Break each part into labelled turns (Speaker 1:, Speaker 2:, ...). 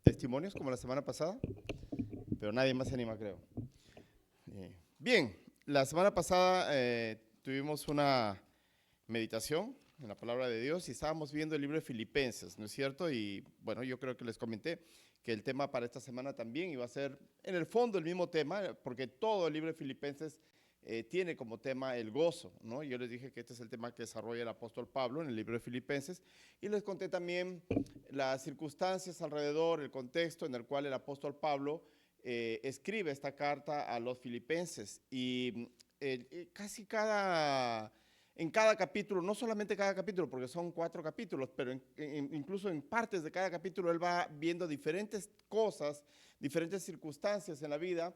Speaker 1: testimonios como la semana pasada, pero nadie más se anima, creo. Bien, la semana pasada tuvimos una meditación en la palabra de Dios y estábamos viendo el libro de Filipenses, ¿no es cierto? Y bueno, yo creo que les comenté que el tema para esta semana también iba a ser en el fondo el mismo tema, porque todo el libro de Filipenses tiene como tema el gozo, ¿no? Yo les dije que este es el tema que desarrolla el apóstol Pablo en el libro de Filipenses y les conté también las circunstancias alrededor, el contexto en el cual el apóstol Pablo escribe esta carta a los filipenses y casi en cada capítulo, no solamente cada capítulo, porque son 4 capítulos, pero incluso en partes de cada capítulo él va viendo diferentes cosas, diferentes circunstancias en la vida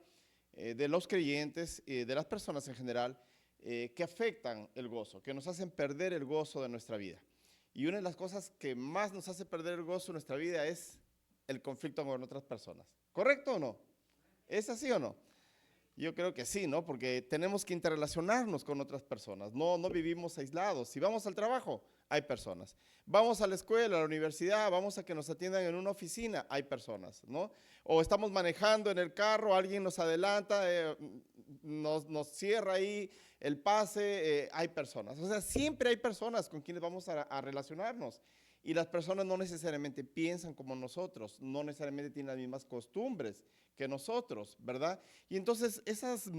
Speaker 1: de los creyentes, de las personas en general, que afectan el gozo, que nos hacen perder el gozo de nuestra vida. Y una de las cosas que más nos hace perder el gozo de nuestra vida es el conflicto con otras personas. ¿Correcto o no? ¿Es así o no? Yo creo que sí, ¿no? Porque tenemos que interrelacionarnos con otras personas. No vivimos aislados. Si vamos al trabajo, hay personas. Vamos a la escuela, a la universidad, vamos a que nos atiendan en una oficina, hay personas, ¿no? O estamos manejando en el carro, alguien nos adelanta, nos cierra ahí el pase, hay personas. O sea, siempre hay personas con quienes vamos a relacionarnos. Y las personas no necesariamente piensan como nosotros, no necesariamente tienen las mismas costumbres que nosotros, ¿verdad? Y entonces esas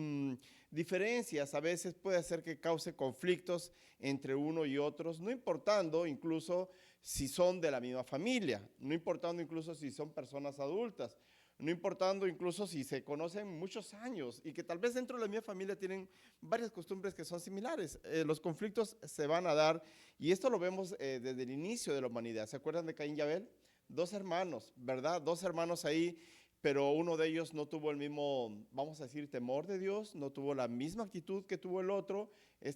Speaker 1: diferencias a veces puede hacer que cause conflictos entre uno y otros, no importando incluso si son de la misma familia, no importando incluso si son personas adultas, no importando incluso si se conocen muchos años y que tal vez dentro de la misma familia tienen varias costumbres que son similares. Los conflictos se van a dar y esto lo vemos desde el inicio de la humanidad. ¿Se acuerdan de Caín y Abel? 2 hermanos, ¿verdad? 2 hermanos ahí, pero uno de ellos no tuvo el mismo, vamos a decir, temor de Dios, no tuvo la misma actitud que tuvo el otro, en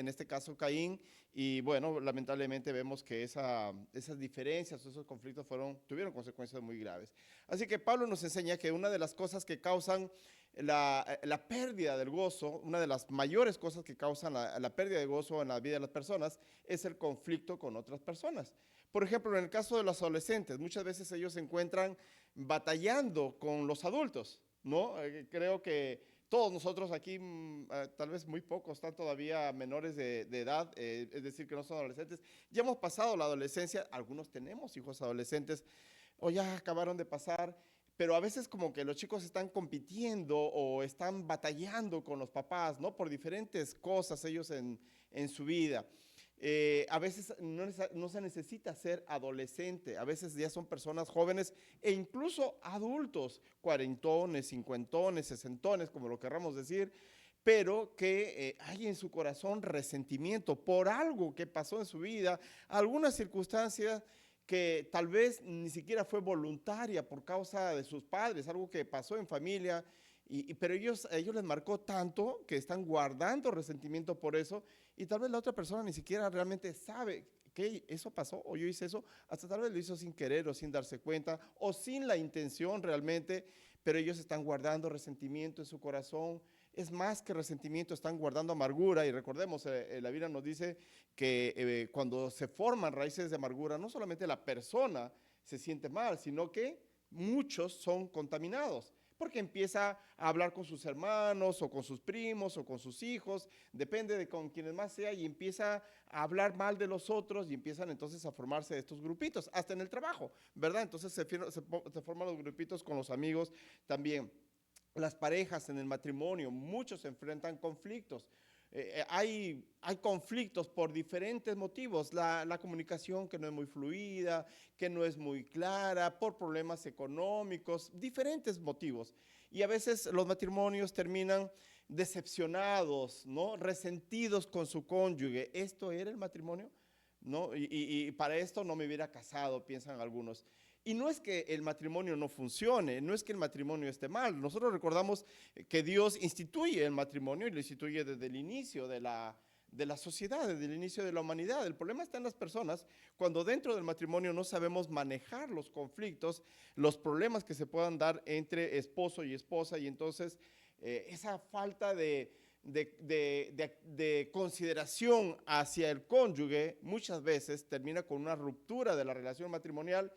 Speaker 1: este caso Caín, y bueno, lamentablemente vemos que esas diferencias, esos conflictos tuvieron consecuencias muy graves. Así que Pablo nos enseña que una de las cosas que causan la pérdida del gozo, una de las mayores cosas que causan la pérdida de gozo en la vida de las personas es el conflicto con otras personas. Por ejemplo, en el caso de los adolescentes, muchas veces ellos se encuentran batallando con los adultos, ¿no? Creo que todos nosotros aquí, tal vez muy pocos, están todavía menores de edad, es decir, que no son adolescentes. Ya hemos pasado la adolescencia, algunos tenemos hijos adolescentes, o ya acabaron de pasar, pero a veces como que los chicos están compitiendo o están batallando con los papás, ¿no? Por diferentes cosas ellos en su vida. A veces no se necesita ser adolescente, a veces ya son personas jóvenes e incluso adultos, cuarentones, cincuentones, sesentones, como lo querramos decir, pero que hay en su corazón resentimiento por algo que pasó en su vida, alguna circunstancia que tal vez ni siquiera fue voluntaria por causa de sus padres, algo que pasó en familia, pero a ellos les marcó tanto que están guardando resentimiento por eso y tal vez la otra persona ni siquiera realmente sabe que eso pasó o yo hice eso, hasta tal vez lo hizo sin querer o sin darse cuenta o sin la intención realmente, pero ellos están guardando resentimiento en su corazón. Es más que resentimiento, están guardando amargura y recordemos, la Biblia nos dice que cuando se forman raíces de amargura, no solamente la persona se siente mal, sino que muchos son contaminados porque empieza a hablar con sus hermanos o con sus primos o con sus hijos, depende de con quienes más sea, y empieza a hablar mal de los otros y empiezan entonces a formarse estos grupitos, hasta en el trabajo, ¿verdad? Entonces se forman los grupitos con los amigos también. Las parejas en el matrimonio, muchos enfrentan conflictos. Hay conflictos por diferentes motivos, la comunicación que no es muy fluida, que no es muy clara, por problemas económicos, diferentes motivos. Y a veces los matrimonios terminan decepcionados, ¿no? Resentidos con su cónyuge. ¿Esto era el matrimonio? ¿No? Y para esto no me hubiera casado, piensan algunos. Y no es que el matrimonio no funcione, no es que el matrimonio esté mal. Nosotros recordamos que Dios instituye el matrimonio y lo instituye desde el inicio de la sociedad, desde el inicio de la humanidad. El problema está en las personas cuando dentro del matrimonio no sabemos manejar los conflictos, los problemas que se puedan dar entre esposo y esposa y entonces esa falta de consideración hacia el cónyuge muchas veces termina con una ruptura de la relación matrimonial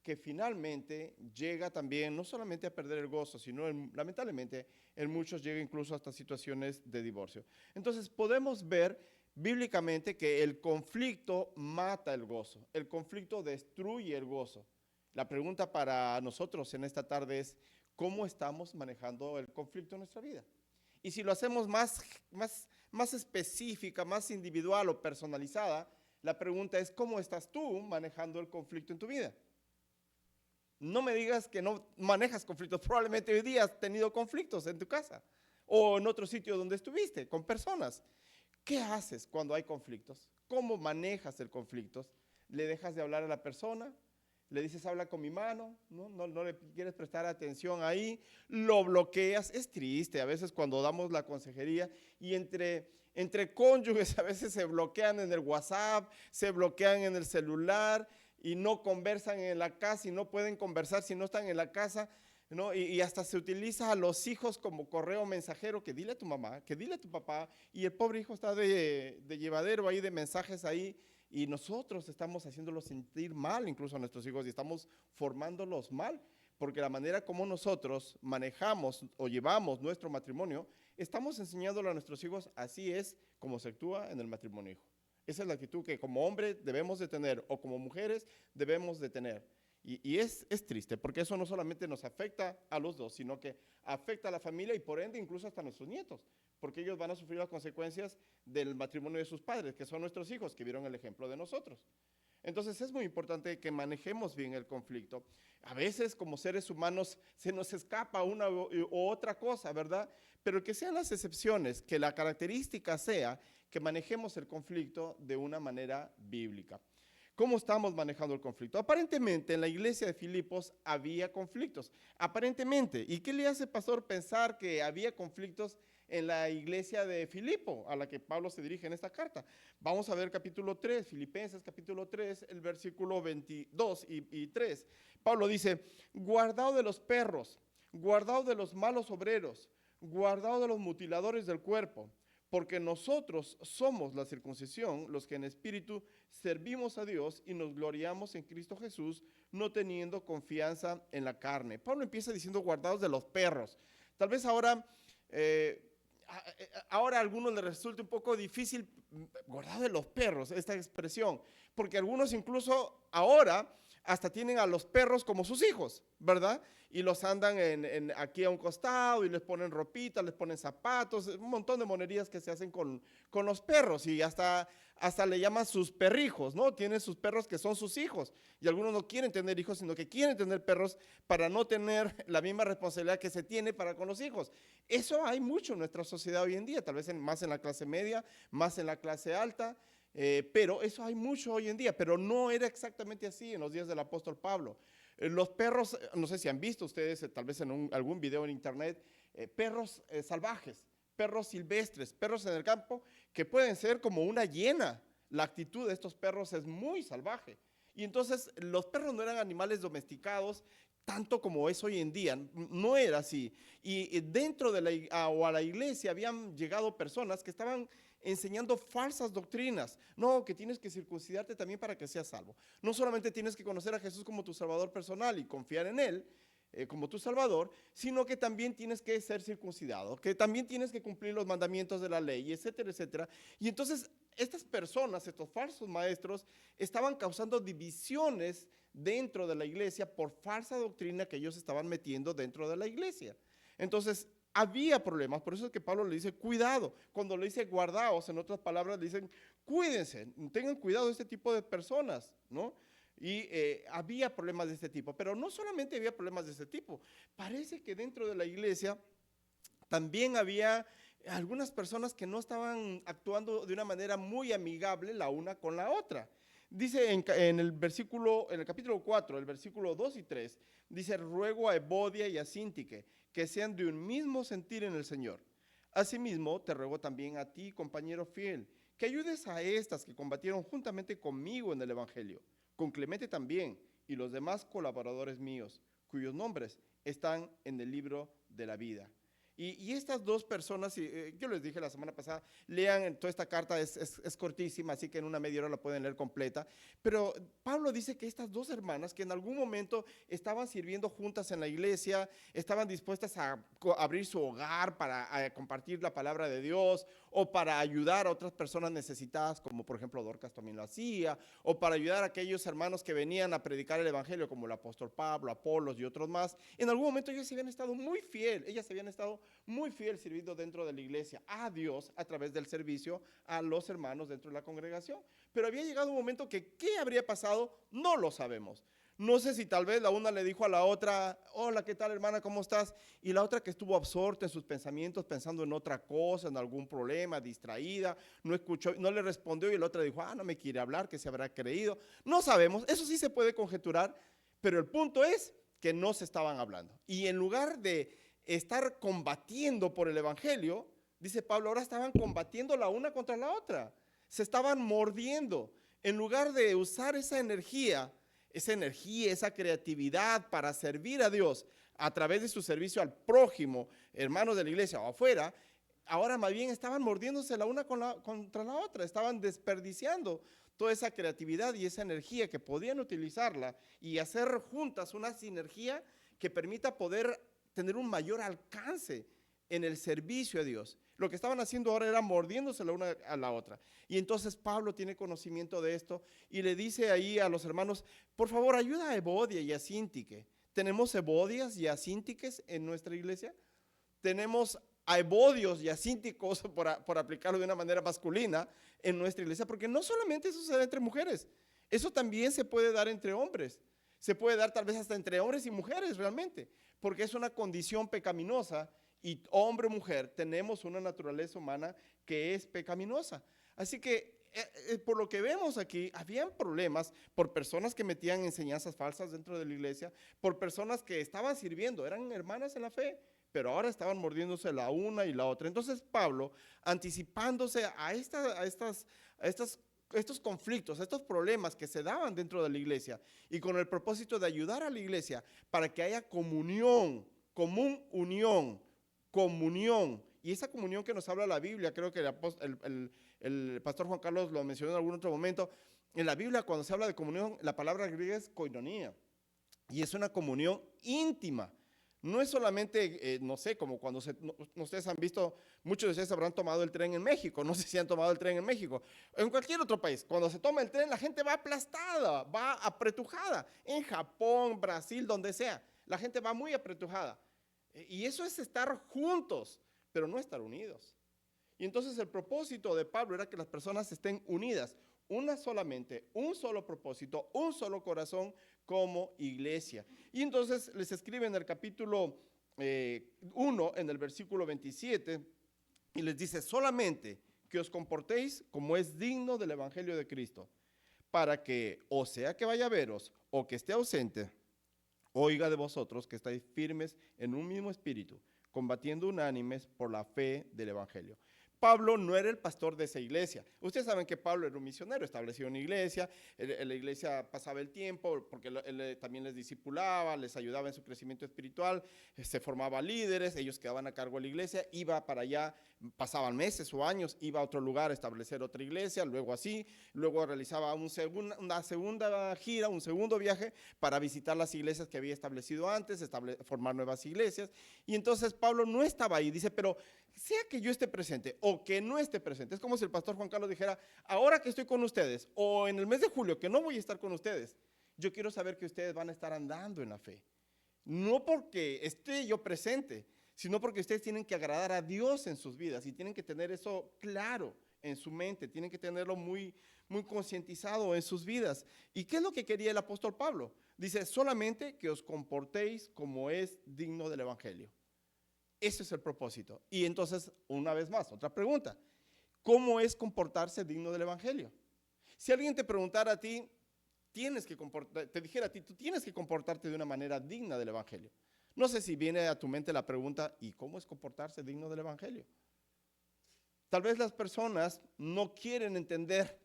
Speaker 1: que finalmente llega también no solamente a perder el gozo, sino lamentablemente en muchos llega incluso hasta situaciones de divorcio. Entonces podemos ver bíblicamente que el conflicto mata el gozo, el conflicto destruye el gozo. La pregunta para nosotros en esta tarde es, ¿cómo estamos manejando el conflicto en nuestra vida? Y si lo hacemos más específica, más individual o personalizada, la pregunta es, ¿cómo estás tú manejando el conflicto en tu vida? No me digas que no manejas conflictos. Probablemente hoy día has tenido conflictos en tu casa o en otro sitio donde estuviste con personas. ¿Qué haces cuando hay conflictos? ¿Cómo manejas el conflicto? ¿Le dejas de hablar a la persona? ¿Le dices habla con mi mano? ¿No le quieres prestar atención ahí? ¿Lo bloqueas? Es triste a veces cuando damos la consejería y entre cónyuges a veces se bloquean en el WhatsApp, se bloquean en el celular y no conversan en la casa y no pueden conversar si no están en la casa, ¿no? Y hasta se utiliza a los hijos como correo mensajero, que dile a tu mamá, que dile a tu papá, y el pobre hijo está de llevadero ahí, de mensajes ahí, y nosotros estamos haciéndolos sentir mal incluso a nuestros hijos y estamos formándolos mal, porque la manera como nosotros manejamos o llevamos nuestro matrimonio, estamos enseñándole a nuestros hijos, así es como se actúa en el matrimonio, hijo. Esa es la actitud que como hombre debemos de tener o como mujeres debemos de tener. Y es triste porque eso no solamente nos afecta a los dos, sino que afecta a la familia y por ende incluso hasta a nuestros nietos, porque ellos van a sufrir las consecuencias del matrimonio de sus padres, que son nuestros hijos, que vieron el ejemplo de nosotros. Entonces es muy importante que manejemos bien el conflicto. A veces como seres humanos se nos escapa una u otra cosa, ¿verdad? Pero que sean las excepciones, que la característica sea que manejemos el conflicto de una manera bíblica. ¿Cómo estamos manejando el conflicto? Aparentemente en la iglesia de Filipos había conflictos. Aparentemente. ¿Y qué le hace, pastor, pensar que había conflictos en la iglesia de Filipo, a la que Pablo se dirige en esta carta? Vamos a ver capítulo 3, Filipenses capítulo 3, el versículo 22 y 3. Pablo dice, guardaos de los perros, guardaos de los malos obreros, guardaos de los mutiladores del cuerpo, porque nosotros somos la circuncisión, los que en espíritu servimos a Dios y nos gloriamos en Cristo Jesús, no teniendo confianza en la carne. Pablo empieza diciendo guardados de los perros. Tal vez ahora a algunos les resulte un poco difícil guardar de los perros esta expresión, porque algunos incluso ahora hasta tienen a los perros como sus hijos, ¿verdad? Y los andan aquí a un costado y les ponen ropita, les ponen zapatos, un montón de monerías que se hacen con los perros y hasta le llaman sus perrijos, ¿no? Tienen sus perros que son sus hijos y algunos no quieren tener hijos, sino que quieren tener perros para no tener la misma responsabilidad que se tiene para con los hijos. Eso hay mucho en nuestra sociedad hoy en día, tal vez más en la clase media, más en la clase alta, pero eso hay mucho hoy en día, pero no era exactamente así en los días del apóstol Pablo. Los perros, no sé si han visto ustedes, tal vez en algún video en internet, perros salvajes, perros silvestres, perros en el campo, que pueden ser como una hiena. La actitud de estos perros es muy salvaje. Y entonces los perros no eran animales domesticados tanto como es hoy en día, no era así. Y dentro de a la iglesia habían llegado personas que estaban enseñando falsas doctrinas. No, que tienes que circuncidarte también para que seas salvo. No solamente tienes que conocer a Jesús como tu salvador personal y confiar en Él como tu salvador, sino que también tienes que ser circuncidado, que también tienes que cumplir los mandamientos de la ley, etcétera, etcétera. Y entonces estas personas, estos falsos maestros, estaban causando divisiones dentro de la iglesia por falsa doctrina que ellos estaban metiendo dentro de la iglesia. Entonces, había problemas, por eso es que Pablo le dice cuidado. Cuando le dice guardaos, en otras palabras le dicen cuídense, tengan cuidado de este tipo de personas, ¿no? Y había problemas de este tipo, pero no solamente había problemas de este tipo, parece que dentro de la iglesia también había algunas personas que no estaban actuando de una manera muy amigable la una con la otra. Dice en el capítulo 4, el versículo 2 y 3, dice, ruego a Evodia y a Síntique que sean de un mismo sentir en el Señor. Asimismo, te ruego también a ti, compañero fiel, que ayudes a estas que combatieron juntamente conmigo en el Evangelio, con Clemente también y los demás colaboradores míos, cuyos nombres están en el libro de la vida. Y estas dos personas, yo les dije la semana pasada, lean toda esta carta, es cortísima, así que en una media hora la pueden leer completa. Pero Pablo dice que estas dos hermanas que en algún momento estaban sirviendo juntas en la iglesia, estaban dispuestas a abrir su hogar para compartir la palabra de Dios, o para ayudar a otras personas necesitadas, como por ejemplo Dorcas también lo hacía, o para ayudar a aquellos hermanos que venían a predicar el evangelio, como el apóstol Pablo, Apolos y otros más. En algún momento ellas se habían estado muy fiel sirviendo dentro de la iglesia a Dios a través del servicio a los hermanos dentro de la congregación. Pero había llegado un momento que ¿qué habría pasado? No lo sabemos. No sé si tal vez la una le dijo a la otra, hola, ¿qué tal, hermana? ¿Cómo estás? Y la otra que estuvo absorta en sus pensamientos, pensando en otra cosa, en algún problema, distraída, no escuchó, no le respondió, y la otra dijo, no me quiere hablar, que se habrá creído. No sabemos, eso sí se puede conjeturar, pero el punto es que no se estaban hablando. Y en lugar de estar combatiendo por el evangelio, dice Pablo, ahora estaban combatiendo la una contra la otra. Se estaban mordiendo. En lugar de usar esa energía, esa creatividad para servir a Dios a través de su servicio al prójimo, hermanos de la iglesia o afuera, ahora más bien estaban mordiéndose la una contra la otra, estaban desperdiciando toda esa creatividad y esa energía que podían utilizarla y hacer juntas una sinergia que permita poder tener un mayor alcance en el servicio a Dios. Lo que estaban haciendo ahora era mordiéndose la una a la otra. Y entonces Pablo tiene conocimiento de esto y le dice ahí a los hermanos, por favor, ayuda a Evodia y a Síntique. ¿Tenemos Evodias y a Síntiques en nuestra iglesia? ¿Tenemos a Evodios y a Sínticos, por aplicarlo de una manera masculina, en nuestra iglesia? Porque no solamente eso se da entre mujeres, eso también se puede dar entre hombres. Se puede dar tal vez hasta entre hombres y mujeres realmente, porque es una condición pecaminosa. Y hombre o mujer tenemos una naturaleza humana que es pecaminosa. Así que por lo que vemos aquí, habían problemas por personas que metían enseñanzas falsas dentro de la iglesia, por personas que estaban sirviendo, eran hermanas en la fe, pero ahora estaban mordiéndose la una y la otra. Entonces Pablo, anticipándose a estos conflictos, a estos problemas que se daban dentro de la iglesia, y con el propósito de ayudar a la iglesia para que haya comunión, comunión, y esa comunión que nos habla la Biblia, creo que el pastor Juan Carlos lo mencionó en algún otro momento. En la Biblia, cuando se habla de comunión, la palabra griega es koinonia, y es una comunión íntima. No es solamente, no sé, como cuando ustedes han visto, muchos de ustedes habrán tomado el tren en México, no sé si han tomado el tren en México, en cualquier otro país, cuando se toma el tren la gente va aplastada, va apretujada, en Japón, Brasil, donde sea, la gente va muy apretujada. Y eso es estar juntos, pero no estar unidos. Y entonces el propósito de Pablo era que las personas estén unidas, una solamente, un solo propósito, un solo corazón como iglesia. Y entonces les escribe en el capítulo 1, en el versículo 27, y les dice, solamente que os comportéis como es digno del evangelio de Cristo, para que, o sea que vaya a veros, o que esté ausente, oiga de vosotros que estáis firmes en un mismo espíritu, combatiendo unánimes por la fe del evangelio. Pablo no era el pastor de esa iglesia. Ustedes saben que Pablo era un misionero, estableció una iglesia, la iglesia pasaba el tiempo porque él también les discipulaba, les ayudaba en su crecimiento espiritual, se formaba líderes, ellos quedaban a cargo de la iglesia, iba para allá, pasaban meses o años, iba a otro lugar a establecer otra iglesia, luego realizaba una segunda gira, un segundo viaje para visitar las iglesias que había establecido antes, formar nuevas iglesias. Y entonces Pablo no estaba ahí, dice, pero sea que yo esté presente o que no esté presente, es como si el pastor Juan Carlos dijera, ahora que estoy con ustedes o en el mes de julio que no voy a estar con ustedes, yo quiero saber que ustedes van a estar andando en la fe. No porque esté yo presente, sino porque ustedes tienen que agradar a Dios en sus vidas y tienen que tener eso claro en su mente, tienen que tenerlo muy, muy concientizado en sus vidas. ¿Y qué es lo que quería el apóstol Pablo? Dice, solamente que os comportéis como es digno del evangelio. Ese es el propósito. Y entonces, una vez más, otra pregunta. ¿Cómo es comportarse digno del evangelio? Si alguien te preguntara a ti, te dijera a ti, tú tienes que comportarte de una manera digna del evangelio. No sé si viene a tu mente la pregunta, ¿y cómo es comportarse digno del evangelio? Tal vez las personas no quieren entender,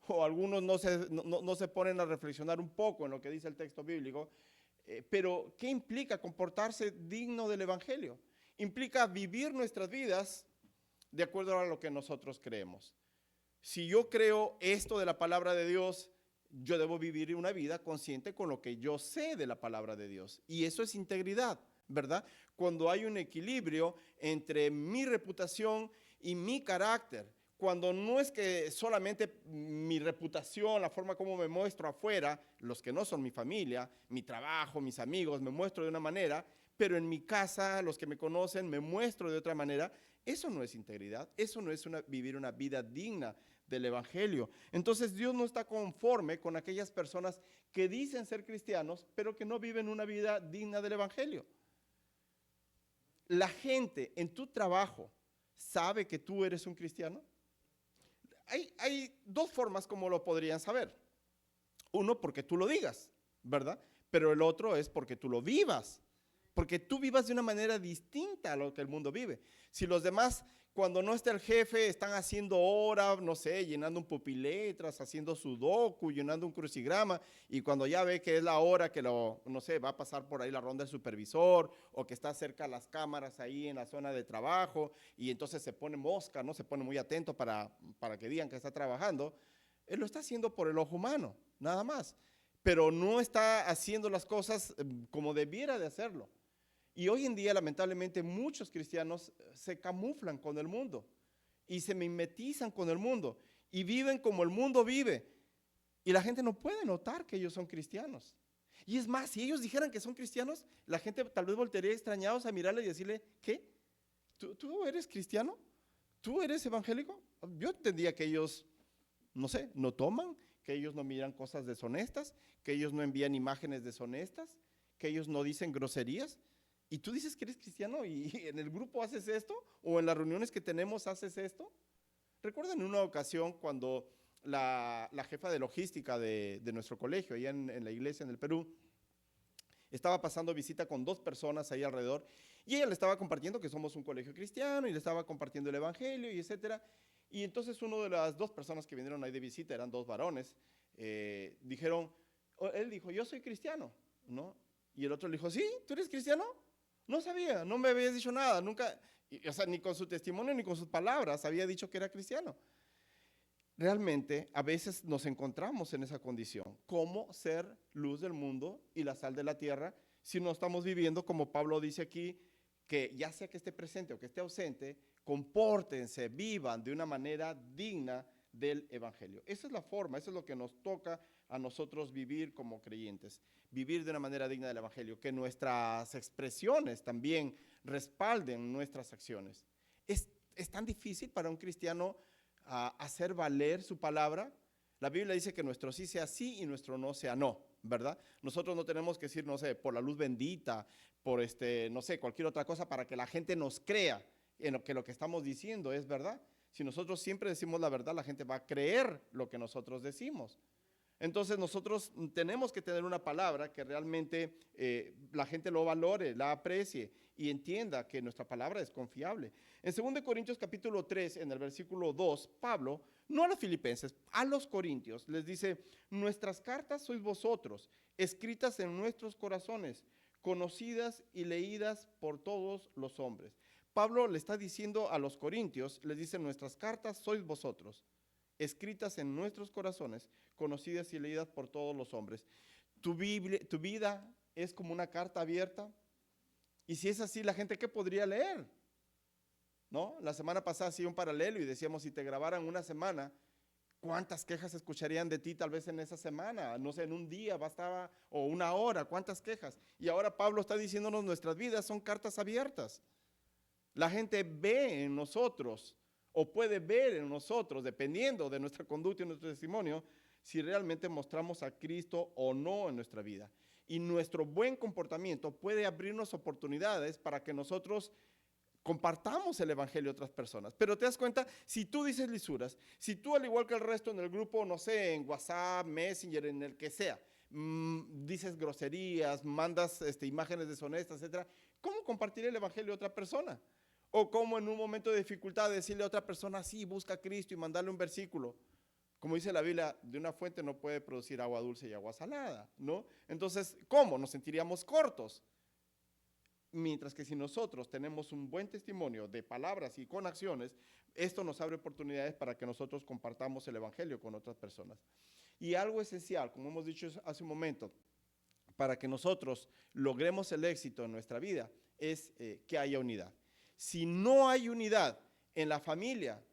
Speaker 1: o algunos no se ponen a reflexionar un poco en lo que dice el texto bíblico, pero ¿qué implica comportarse digno del evangelio? implica vivir nuestras vidas de acuerdo a lo que nosotros creemos. Si yo creo esto de la palabra de Dios, yo debo vivir una vida consciente con lo que yo sé de la palabra de Dios. Y eso es integridad, ¿verdad? Cuando hay un equilibrio entre mi reputación y mi carácter. Cuando no es que solamente mi reputación, la forma como me muestro afuera, los que no son mi familia, mi trabajo, mis amigos, me muestro de una manera, pero en mi casa, los que me conocen, me muestro de otra manera. Eso no es integridad, eso no es vivir una vida digna del Evangelio. Entonces Dios no está conforme con aquellas personas que dicen ser cristianos, pero que no viven una vida digna del Evangelio. La gente en tu trabajo sabe que tú eres un cristiano. Hay dos formas como lo podrían saber. Uno, porque tú lo digas, ¿verdad? Pero el otro es porque tú lo vivas. Porque tú vivas de una manera distinta a lo que el mundo vive. Si los demás, cuando no está el jefe, están haciendo hora, no sé, llenando un pupiletras, haciendo sudoku, llenando un crucigrama, y cuando ya ve que es la hora que no sé, va a pasar por ahí la ronda del supervisor, o que está cerca de las cámaras ahí en la zona de trabajo, y entonces se pone mosca, ¿no? Se pone muy atento para que digan que está trabajando, él lo está haciendo por el ojo humano, nada más. Pero no está haciendo las cosas como debiera de hacerlo. Y hoy en día, lamentablemente, muchos cristianos se camuflan con el mundo y se mimetizan con el mundo y viven como el mundo vive. Y la gente no puede notar que ellos son cristianos. Y es más, si ellos dijeran que son cristianos, la gente tal vez voltearía extrañados a mirarle y decirle, ¿qué? ¿Tú eres cristiano? ¿Tú eres evangélico? Yo entendía que ellos, no sé, no toman, que ellos no miran cosas deshonestas, que ellos no envían imágenes deshonestas, que ellos no dicen groserías. ¿Y tú dices que eres cristiano y en el grupo haces esto? ¿O en las reuniones que tenemos haces esto? Recuerden una ocasión cuando la jefa de logística de nuestro colegio, allá en la iglesia en el Perú, estaba pasando visita con 2 personas ahí alrededor y ella le estaba compartiendo que somos un colegio cristiano y le estaba compartiendo el evangelio y etcétera. Y entonces uno de las 2 personas que vinieron ahí de visita, eran 2 varones, dijeron, él dijo, yo soy cristiano, ¿no? Y el otro le dijo, ¿sí? ¿Tú eres cristiano? No sabía, no me habías dicho nada, nunca, o sea, ni con su testimonio ni con sus palabras había dicho que era cristiano. Realmente, a veces nos encontramos en esa condición. ¿Cómo ser luz del mundo y la sal de la tierra si no estamos viviendo, como Pablo dice aquí, que ya sea que esté presente o que esté ausente, compórtense, vivan de una manera digna del Evangelio? Esa es la forma, eso es lo que nos toca a nosotros vivir como creyentes, vivir de una manera digna del Evangelio, que nuestras expresiones también respalden nuestras acciones. ¿Es tan difícil para un cristiano hacer valer su palabra? La Biblia dice que nuestro sí sea sí y nuestro no sea no, ¿verdad? Nosotros no tenemos que decir, no sé, por la luz bendita, por no sé, cualquier otra cosa para que la gente nos crea en lo que estamos diciendo es verdad. Si nosotros siempre decimos la verdad, la gente va a creer lo que nosotros decimos. Entonces nosotros tenemos que tener una palabra que realmente la gente lo valore, la aprecie y entienda que nuestra palabra es confiable. En 2 Corintios capítulo 3, en el versículo 2, Pablo, no a los filipenses, a los corintios, les dice, nuestras cartas sois vosotros, escritas en nuestros corazones, conocidas y leídas por todos los hombres. Pablo le está diciendo a los corintios, les dice, nuestras cartas sois vosotros, escritas en nuestros corazones, conocidas y leídas por todos los hombres. Tu vida es como una carta abierta. Y si es así, la gente, ¿qué podría leer? ¿No? La semana pasada hacía un paralelo y decíamos, si te grabaran una semana, ¿cuántas quejas escucharían de ti tal vez en esa semana? No sé, en un día bastaba, o una hora, ¿cuántas quejas? Y ahora Pablo está diciéndonos, nuestras vidas son cartas abiertas. La gente ve en nosotros o puede ver en nosotros, dependiendo de nuestra conducta y nuestro testimonio, si realmente mostramos a Cristo o no en nuestra vida. Y nuestro buen comportamiento puede abrirnos oportunidades para que nosotros compartamos el evangelio a otras personas. Pero te das cuenta, si tú dices lisuras, si tú al igual que el resto en el grupo, no sé, en WhatsApp, Messenger, en el que sea, dices groserías, mandas imágenes deshonestas, etcétera, ¿cómo compartir el evangelio a otra persona? O cómo en un momento de dificultad decirle a otra persona, sí, busca a Cristo y mandarle un versículo. Como dice la Biblia, de una fuente no puede producir agua dulce y agua salada, ¿no? Entonces, ¿cómo? Nos sentiríamos cortos. Mientras que si nosotros tenemos un buen testimonio de palabras y con acciones, esto nos abre oportunidades para que nosotros compartamos el evangelio con otras personas. Y algo esencial, como hemos dicho hace un momento, para que nosotros logremos el éxito en nuestra vida, es que haya unidad. Si no hay unidad en la familia,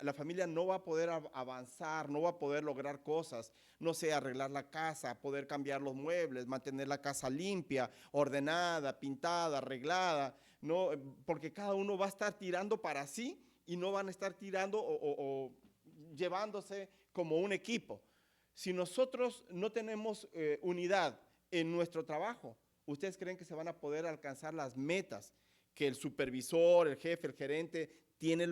Speaker 1: la familia no va a poder avanzar, no va a poder lograr cosas, no sé, arreglar la casa, poder cambiar los muebles, mantener la casa limpia, ordenada, pintada, arreglada, no, porque cada uno va a estar tirando para sí y no van a estar tirando o llevándose como un equipo. Si nosotros no tenemos unidad en nuestro trabajo, ¿ustedes creen que se van a poder alcanzar las metas que el supervisor, el jefe, el gerente tiene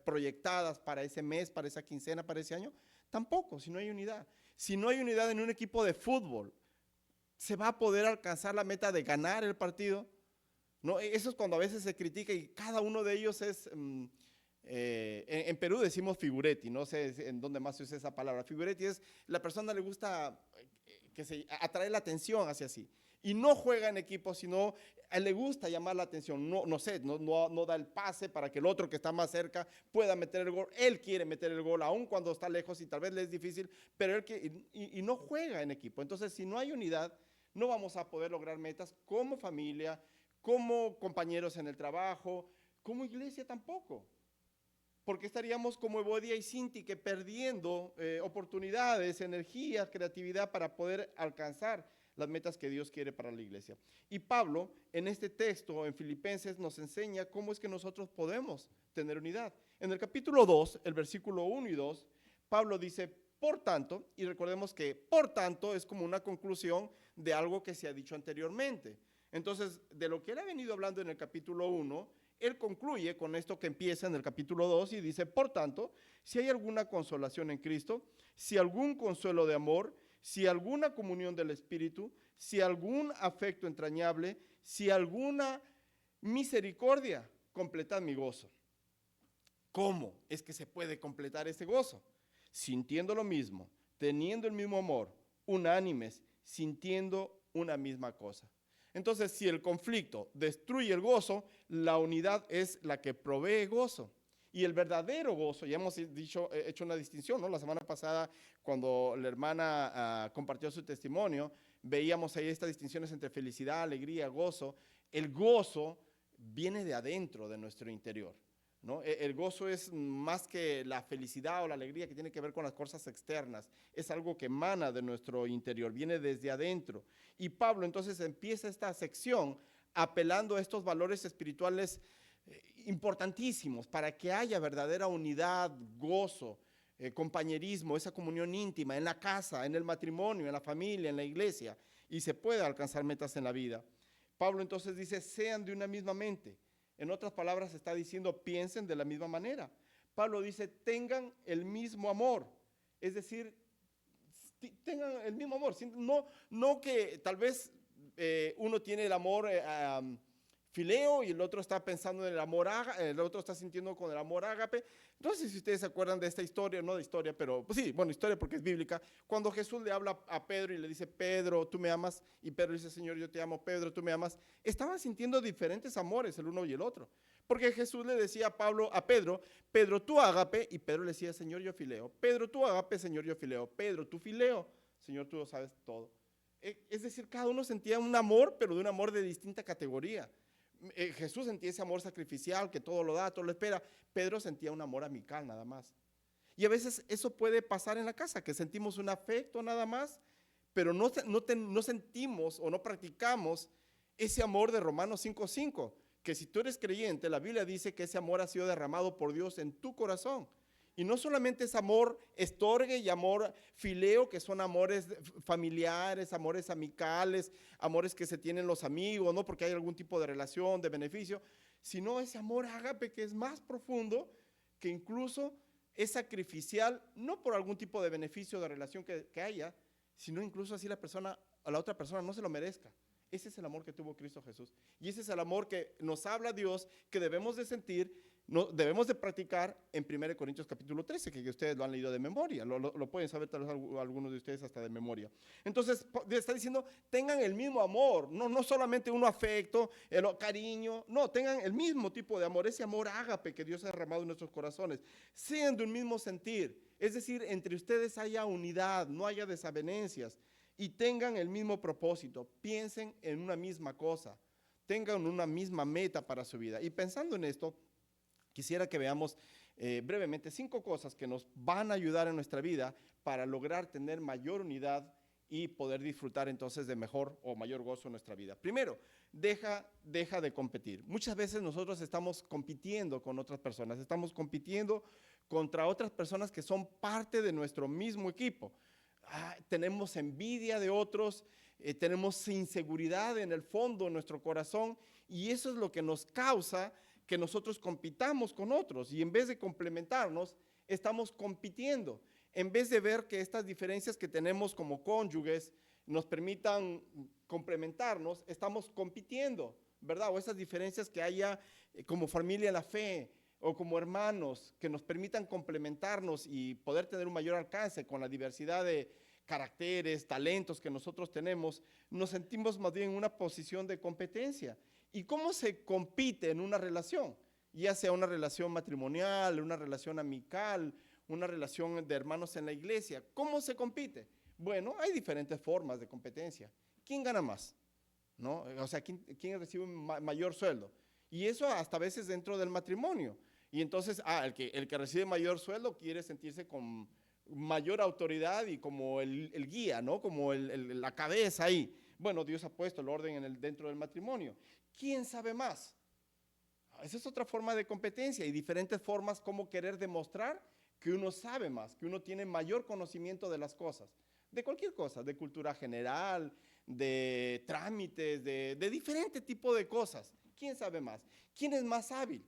Speaker 1: proyectadas para ese mes, para esa quincena, para ese año? Tampoco, si no hay unidad. Si no hay unidad en un equipo de fútbol, ¿se va a poder alcanzar la meta de ganar el partido? No, eso es cuando a veces se critica y cada uno de ellos es, en Perú decimos figuretti, no sé en dónde más se usa esa palabra. Figuretti es, la persona le gusta que se atrae la atención hacia sí. Y no juega en equipo, sino a él le gusta llamar la atención, no da el pase para que el otro que está más cerca pueda meter el gol. Él quiere meter el gol, aun cuando está lejos y tal vez le es difícil, pero él y no juega en equipo. Entonces, si no hay unidad, no vamos a poder lograr metas como familia, como compañeros en el trabajo, como iglesia tampoco. Porque estaríamos como Evodia y Sinti, que perdiendo oportunidades, energía, creatividad para poder alcanzar las metas que Dios quiere para la iglesia. Y Pablo, en este texto, en Filipenses, nos enseña cómo es que nosotros podemos tener unidad. En el capítulo 2, el versículo 1 y 2, Pablo dice, por tanto, y recordemos que por tanto es como una conclusión de algo que se ha dicho anteriormente. Entonces, de lo que él ha venido hablando en el capítulo 1, él concluye con esto que empieza en el capítulo 2 y dice, por tanto, si hay alguna consolación en Cristo, si algún consuelo de amor, si alguna comunión del Espíritu, si algún afecto entrañable, si alguna misericordia, completad mi gozo. ¿Cómo es que se puede completar ese gozo? Sintiendo lo mismo, teniendo el mismo amor, unánimes, sintiendo una misma cosa. Entonces, si el conflicto destruye el gozo, la unidad es la que provee gozo. Y el verdadero gozo, ya hemos hecho una distinción, ¿no? La semana pasada, cuando la hermana compartió su testimonio, veíamos ahí estas distinciones entre felicidad, alegría, gozo. El gozo viene de adentro, de nuestro interior, ¿no? El gozo es más que la felicidad o la alegría que tiene que ver con las cosas externas. Es algo que emana de nuestro interior, viene desde adentro. Y Pablo entonces empieza esta sección apelando a estos valores espirituales importantísimos para que haya verdadera unidad, gozo, compañerismo, esa comunión íntima en la casa, en el matrimonio, en la familia, en la iglesia, y se pueda alcanzar metas en la vida. Pablo entonces dice, sean de una misma mente. En otras palabras está diciendo, piensen de la misma manera. Pablo dice, tengan el mismo amor, es decir, tengan el mismo amor, no que tal vez uno tiene el amor fileo y el otro está pensando en el amor, el otro está sintiendo con el amor ágape. No sé si ustedes se acuerdan de esta historia, no de historia, pero pues sí, bueno, historia porque es bíblica. Cuando Jesús le habla a Pedro y le dice, Pedro, tú me amas, y Pedro dice, Señor, yo te amo, Pedro, tú me amas. Estaban sintiendo diferentes amores el uno y el otro, porque Jesús le decía a Pedro, Pedro, tú ágape, y Pedro le decía, Señor, yo fileo. Pedro, tú ágape, Señor, yo fileo. Pedro, tú fileo, Señor, tú lo sabes todo. Es decir, cada uno sentía un amor, pero de un amor de distinta categoría. Jesús sentía ese amor sacrificial que todo lo da, todo lo espera. Pedro sentía un amor amical nada más. Y a veces eso puede pasar en la casa, que sentimos un afecto nada más, pero no sentimos o no practicamos ese amor de Romanos 5:5, que si tú eres creyente, la Biblia dice que ese amor ha sido derramado por Dios en tu corazón. Y no solamente es amor estorgue y amor fileo, que son amores familiares, amores amicales, amores que se tienen los amigos, ¿no? Porque hay algún tipo de relación, de beneficio, sino ese amor ágape que es más profundo, que incluso es sacrificial, no por algún tipo de beneficio de relación que haya, sino incluso así a la otra persona no se lo merezca. Ese es el amor que tuvo Cristo Jesús. Y ese es el amor que nos habla Dios, que debemos de sentir no, debemos de practicar en 1 Corintios capítulo 13, que ustedes lo han leído de memoria, lo pueden saber tal vez algunos de ustedes hasta de memoria. Entonces, está diciendo, tengan el mismo amor, no solamente un afecto, el cariño, no, tengan el mismo tipo de amor, ese amor ágape que Dios ha derramado en nuestros corazones, sean de un mismo sentir, es decir, entre ustedes haya unidad, no haya desavenencias, y tengan el mismo propósito, piensen en una misma cosa, tengan una misma meta para su vida. Y pensando en esto, quisiera que veamos brevemente 5 cosas que nos van a ayudar en nuestra vida para lograr tener mayor unidad y poder disfrutar entonces de mejor o mayor gozo en nuestra vida. Primero, deja de competir. Muchas veces nosotros estamos compitiendo con otras personas, estamos compitiendo contra otras personas que son parte de nuestro mismo equipo. Tenemos envidia de otros, tenemos inseguridad en el fondo de nuestro corazón, y eso es lo que nos causa que nosotros compitamos con otros, y en vez de complementarnos, estamos compitiendo. En vez de ver que estas diferencias que tenemos como cónyuges nos permitan complementarnos, estamos compitiendo, ¿verdad? O esas diferencias que haya como familia en la fe o como hermanos que nos permitan complementarnos y poder tener un mayor alcance con la diversidad de caracteres, talentos que nosotros tenemos, nos sentimos más bien en una posición de competencia. ¿Y cómo se compite en una relación? Ya sea una relación matrimonial, una relación amical, una relación de hermanos en la iglesia. ¿Cómo se compite? Bueno, hay diferentes formas de competencia. ¿Quién gana más? ¿No? O sea, ¿quién recibe un mayor sueldo? Y eso hasta a veces dentro del matrimonio. Y entonces, el que recibe mayor sueldo quiere sentirse con mayor autoridad y como el guía, ¿no? Como la cabeza ahí. Bueno, Dios ha puesto el orden dentro del matrimonio. ¿Quién sabe más? Esa es otra forma de competencia y diferentes formas como querer demostrar que uno sabe más, que uno tiene mayor conocimiento de las cosas, de cualquier cosa, de cultura general, de trámites, de diferente tipo de cosas. ¿Quién sabe más? ¿Quién es más hábil?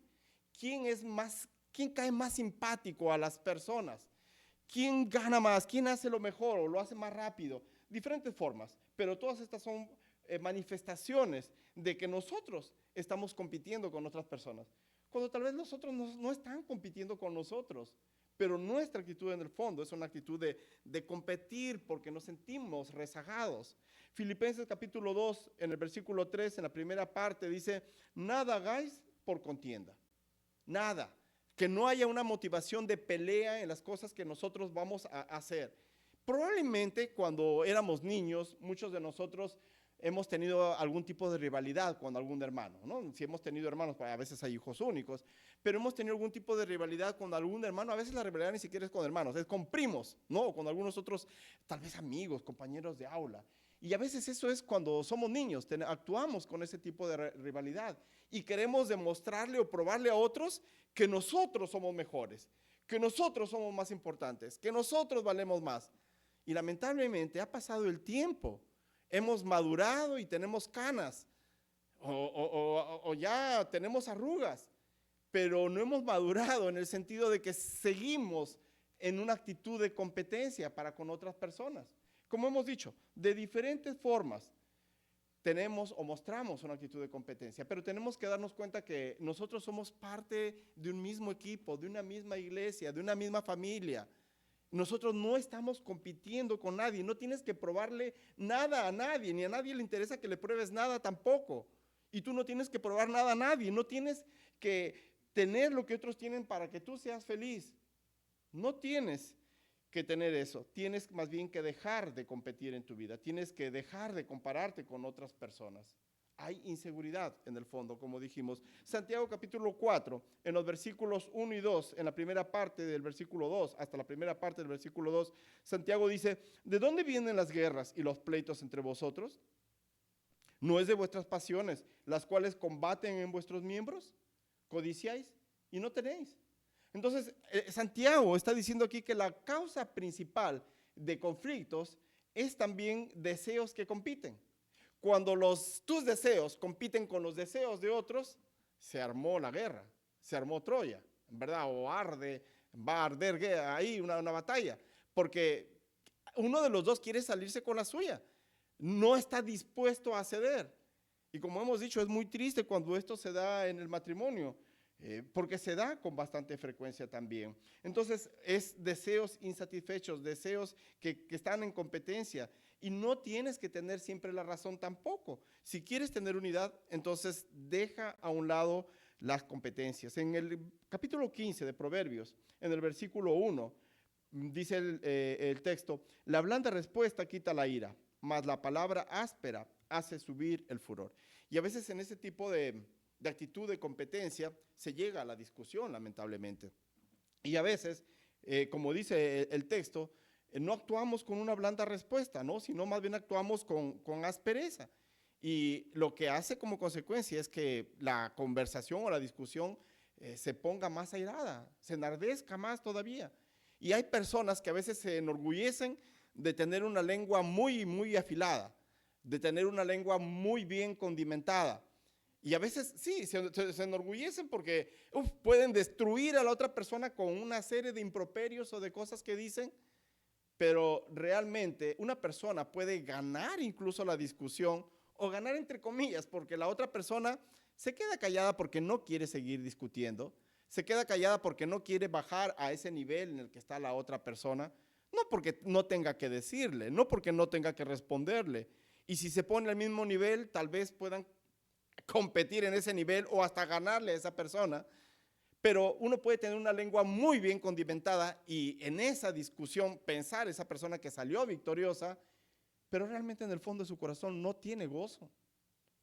Speaker 1: ¿Quién cae más simpático a las personas? ¿Quién gana más? ¿Quién hace lo mejor o lo hace más rápido? Diferentes formas, pero todas estas son manifestaciones de que nosotros estamos compitiendo con otras personas, cuando tal vez los otros no están compitiendo con nosotros, pero nuestra actitud en el fondo es una actitud de competir porque nos sentimos rezagados. Filipenses capítulo 2, en el versículo 3, en la primera parte, dice, nada hagáis por contienda, nada, que no haya una motivación de pelea en las cosas que nosotros vamos a hacer. Probablemente cuando éramos niños, muchos de nosotros hemos tenido algún tipo de rivalidad con algún hermano, ¿no? Si hemos tenido hermanos, a veces hay hijos únicos, pero hemos tenido algún tipo de rivalidad con algún hermano. A veces la rivalidad ni siquiera es con hermanos, es con primos, ¿no? O con algunos otros, tal vez amigos, compañeros de aula. Y a veces eso es cuando somos niños, actuamos con ese tipo de rivalidad y queremos demostrarle o probarle a otros que nosotros somos mejores, que nosotros somos más importantes, que nosotros valemos más. Y lamentablemente ha pasado el tiempo, hemos madurado y tenemos canas o ya tenemos arrugas, pero no hemos madurado en el sentido de que seguimos en una actitud de competencia para con otras personas. Como hemos dicho, de diferentes formas tenemos o mostramos una actitud de competencia, pero tenemos que darnos cuenta que nosotros somos parte de un mismo equipo, de una misma iglesia, de una misma familia. Nosotros no estamos compitiendo con nadie, no tienes que probarle nada a nadie, ni a nadie le interesa que le pruebes nada tampoco. Y tú no tienes que probar nada a nadie, no tienes que tener lo que otros tienen para que tú seas feliz. No tienes que tener eso, tienes más bien que dejar de competir en tu vida, tienes que dejar de compararte con otras personas. Hay inseguridad en el fondo, como dijimos. Santiago capítulo 4, en los versículos 1 y 2, en la primera parte del versículo 2, hasta la primera parte del versículo 2, Santiago dice, ¿de dónde vienen las guerras y los pleitos entre vosotros? ¿No es de vuestras pasiones, las cuales combaten en vuestros miembros? ¿Codiciáis y no tenéis? Entonces, Santiago está diciendo aquí que la causa principal de conflictos es también deseos que compiten. Cuando tus deseos compiten con los deseos de otros, se armó la guerra, se armó Troya, ¿verdad? O va a arder ahí una batalla, porque uno de los dos quiere salirse con la suya, no está dispuesto a ceder. Y como hemos dicho, es muy triste cuando esto se da en el matrimonio, porque se da con bastante frecuencia también. Entonces, es deseos insatisfechos, deseos que están en competencia, y no tienes que tener siempre la razón tampoco. Si quieres tener unidad, entonces deja a un lado las competencias. En el capítulo 15 de Proverbios, en el versículo 1, dice el texto: la blanda respuesta quita la ira, mas la palabra áspera hace subir el furor. Y a veces en ese tipo de actitud de competencia se llega a la discusión, lamentablemente. Y a veces, como dice el texto, no actuamos con una blanda respuesta, ¿no? Sino más bien actuamos con aspereza. Y lo que hace como consecuencia es que la conversación o la discusión se ponga más airada, se enardezca más todavía. Y hay personas que a veces se enorgullecen de tener una lengua muy, muy afilada, de tener una lengua muy bien condimentada. Y a veces sí, se enorgullecen porque pueden destruir a la otra persona con una serie de improperios o de cosas que dicen, pero realmente una persona puede ganar incluso la discusión, o ganar entre comillas, porque la otra persona se queda callada porque no quiere seguir discutiendo, se queda callada porque no quiere bajar a ese nivel en el que está la otra persona, no porque no tenga que decirle, no porque no tenga que responderle. Y si se pone al mismo nivel, tal vez puedan competir en ese nivel o hasta ganarle a esa persona. Pero uno puede tener una lengua muy bien condimentada y en esa discusión pensar esa persona que salió victoriosa, pero realmente en el fondo de su corazón no tiene gozo.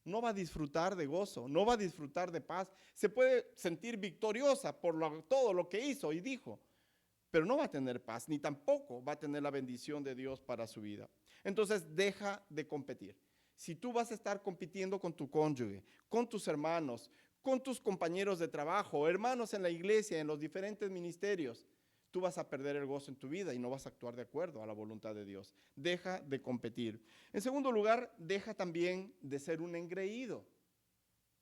Speaker 1: No va a disfrutar de gozo, no va a disfrutar de paz. Se puede sentir victoriosa por todo lo que hizo y dijo, pero no va a tener paz, ni tampoco va a tener la bendición de Dios para su vida. Entonces deja de competir. Si tú vas a estar compitiendo con tu cónyuge, con tus hermanos, con tus compañeros de trabajo, hermanos en la iglesia, en los diferentes ministerios, tú vas a perder el gozo en tu vida y no vas a actuar de acuerdo a la voluntad de Dios. Deja de competir. En segundo lugar, deja también de ser un engreído.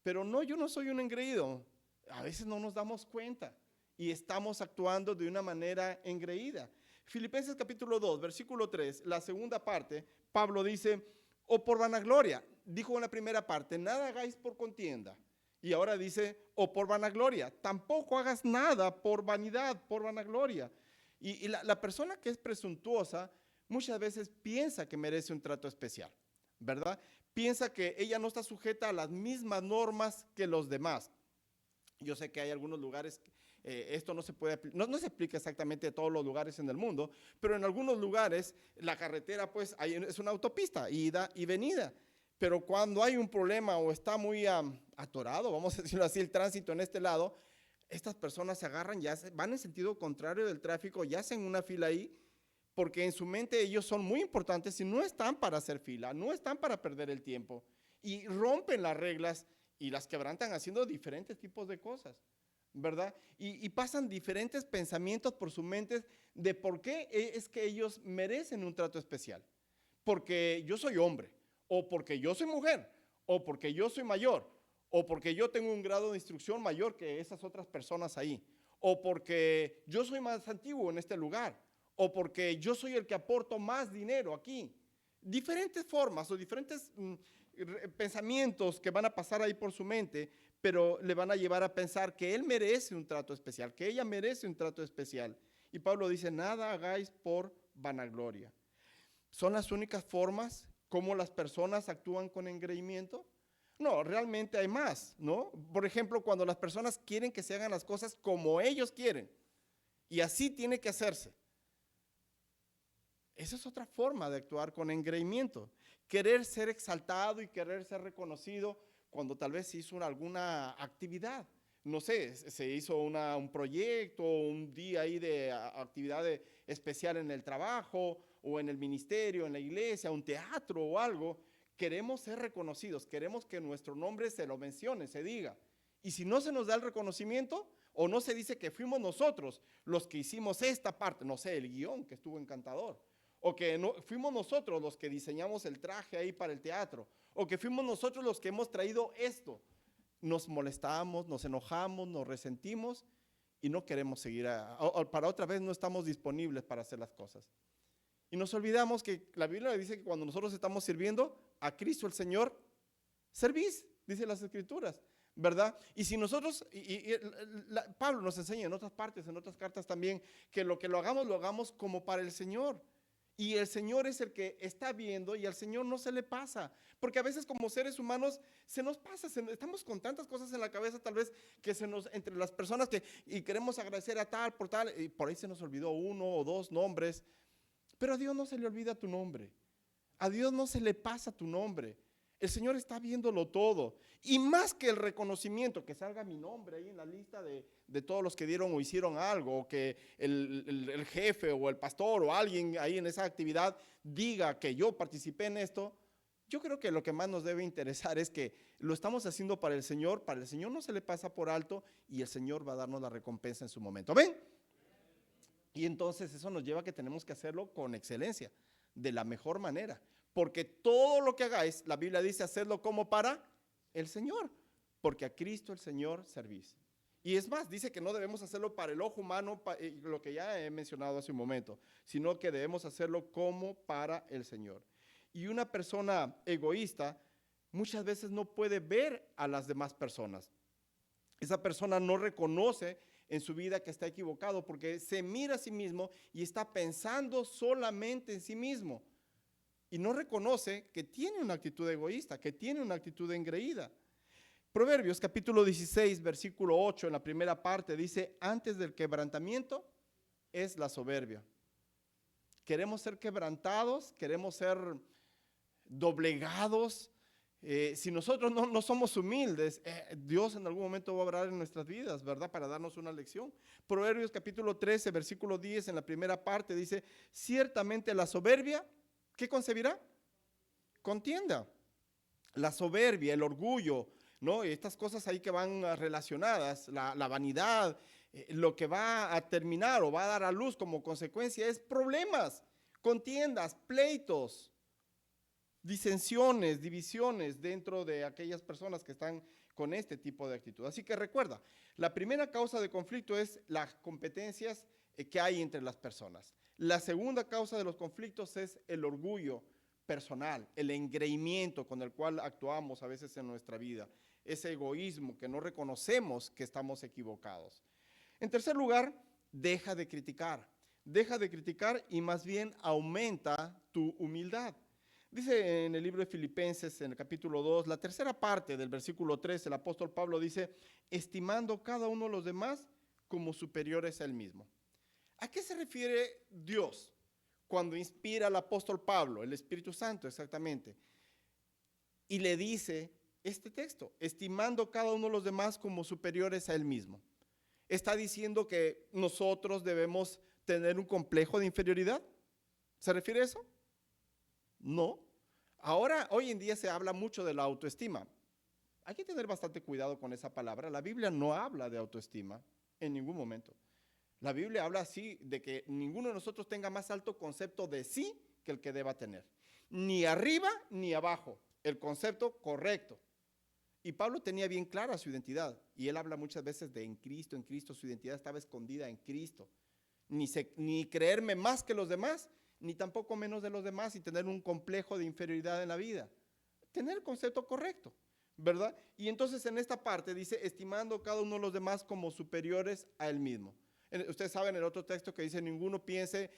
Speaker 1: Pero no, yo no soy un engreído. A veces no nos damos cuenta y estamos actuando de una manera engreída. Filipenses capítulo 2, versículo 3, la segunda parte, Pablo dice: o por vanagloria. Dijo en la primera parte: nada hagáis por contienda. Y ahora dice: o por vanagloria. Tampoco hagas nada por vanidad, por vanagloria. Y la persona que es presuntuosa muchas veces piensa que merece un trato especial, ¿verdad? Piensa que ella no está sujeta a las mismas normas que los demás. Yo sé que hay algunos lugares, esto no se puede, no se aplica exactamente a todos los lugares en el mundo, pero en algunos lugares la carretera pues es una autopista, ida y venida. Pero cuando hay un problema o está muy atorado, vamos a decirlo así, el tránsito en este lado, estas personas se agarran, van en sentido contrario del tráfico, ya hacen una fila ahí, porque en su mente ellos son muy importantes y no están para hacer fila, no están para perder el tiempo, y rompen las reglas y las quebrantan haciendo diferentes tipos de cosas, ¿verdad? Y pasan diferentes pensamientos por su mente de por qué es que ellos merecen un trato especial. Porque yo soy hombre, o porque yo soy mujer, o porque yo soy mayor, o porque yo tengo un grado de instrucción mayor que esas otras personas ahí, o porque yo soy más antiguo en este lugar, o porque yo soy el que aporto más dinero aquí. Diferentes formas o diferentes pensamientos que van a pasar ahí por su mente, pero le van a llevar a pensar que él merece un trato especial, que ella merece un trato especial. Y Pablo dice: nada hagáis por vanagloria. ¿Son las únicas formas como las personas actúan con engreimiento? No, realmente hay más, ¿no? Por ejemplo, cuando las personas quieren que se hagan las cosas como ellos quieren, y así tiene que hacerse. Esa es otra forma de actuar con engreimiento. Querer ser exaltado y querer ser reconocido cuando tal vez se hizo alguna actividad. No sé, se hizo un proyecto, un día ahí de actividad especial en el trabajo o en el ministerio, en la iglesia, un teatro o algo. Queremos ser reconocidos, queremos que nuestro nombre se lo mencione, se diga. Y si no se nos da el reconocimiento o no se dice que fuimos nosotros los que hicimos esta parte, no sé, el guión que estuvo encantador, o que no, fuimos nosotros los que diseñamos el traje ahí para el teatro, o que fuimos nosotros los que hemos traído esto, nos molestamos, nos enojamos, nos resentimos y no queremos seguir, para otra vez no estamos disponibles para hacer las cosas. Y nos olvidamos que la Biblia dice que cuando nosotros estamos sirviendo a Cristo el Señor, servís, dice las Escrituras. ¿verdad? Y si nosotros, Pablo nos enseña en otras partes, en otras cartas también, que lo lo hagamos como para el Señor. Y el Señor es el que está viendo y al Señor no se le pasa. Porque a veces como seres humanos se nos pasa, estamos con tantas cosas en la cabeza tal vez que entre las personas y queremos agradecer a tal por tal, y por ahí se nos olvidó uno o dos nombres. Pero a Dios no se le olvida tu nombre. A Dios no se le pasa tu nombre. El Señor está viéndolo todo. Y más que el reconocimiento, que salga mi nombre ahí en la lista de todos los que dieron o hicieron algo, o que el jefe o el pastor o alguien ahí en esa actividad diga que yo participé en esto, yo creo que lo que más nos debe interesar es que lo estamos haciendo para el Señor no se le pasa por alto y el Señor va a darnos la recompensa en su momento. ¿Ven? Y entonces eso nos lleva a que tenemos que hacerlo con excelencia, de la mejor manera. Porque todo lo que hagáis, la Biblia dice, hacerlo como para el Señor. Porque a Cristo el Señor servís. Y es más, dice que no debemos hacerlo para el ojo humano, lo que ya he mencionado hace un momento, sino que debemos hacerlo como para el Señor. Y una persona egoísta muchas veces no puede ver a las demás personas. Esa persona no reconoce en su vida que está equivocado porque se mira a sí mismo y está pensando solamente en sí mismo. Y no reconoce que tiene una actitud egoísta, que tiene una actitud engreída. Proverbios capítulo 16, versículo 8, en la primera parte dice, antes del quebrantamiento es la soberbia. Queremos ser quebrantados, queremos ser doblegados. Si nosotros no somos humildes, Dios en algún momento va a obrar en nuestras vidas, ¿verdad? Para darnos una lección. Proverbios capítulo 13, versículo 10, en la primera parte dice, ciertamente la soberbia, ¿qué concebirá? Contienda. La soberbia, el orgullo, ¿no? Y estas cosas ahí que van relacionadas, la vanidad, lo que va a terminar o va a dar a luz como consecuencia es problemas, contiendas, pleitos, disensiones, divisiones dentro de aquellas personas que están con este tipo de actitud. Así que recuerda, la primera causa de conflicto es las competencias que hay entre las personas. La segunda causa de los conflictos es el orgullo personal, el engreimiento con el cual actuamos a veces en nuestra vida, ese egoísmo que no reconocemos que estamos equivocados. En tercer lugar, deja de criticar y más bien aumenta tu humildad. Dice en el libro de Filipenses, en el capítulo 2, la tercera parte del versículo 3, el apóstol Pablo dice, estimando cada uno de los demás como superiores a él mismo. ¿A qué se refiere Dios cuando inspira al apóstol Pablo, el Espíritu Santo exactamente? Y le dice este texto, estimando cada uno de los demás como superiores a él mismo. ¿Está diciendo que nosotros debemos tener un complejo de inferioridad? ¿Se refiere a eso? No. Ahora, hoy en día se habla mucho de la autoestima. Hay que tener bastante cuidado con esa palabra. La Biblia no habla de autoestima en ningún momento. La Biblia habla así de que ninguno de nosotros tenga más alto concepto de sí que el que deba tener. Ni arriba ni abajo. El concepto correcto. Y Pablo tenía bien clara su identidad. Y él habla muchas veces de en Cristo, su identidad estaba escondida en Cristo. Ni creerme más que los demás, ni tampoco menos de los demás y tener un complejo de inferioridad en la vida. Tener el concepto correcto, ¿verdad? Y entonces en esta parte dice, estimando cada uno de los demás como superiores a él mismo. Ustedes saben el otro texto que dice, ninguno piense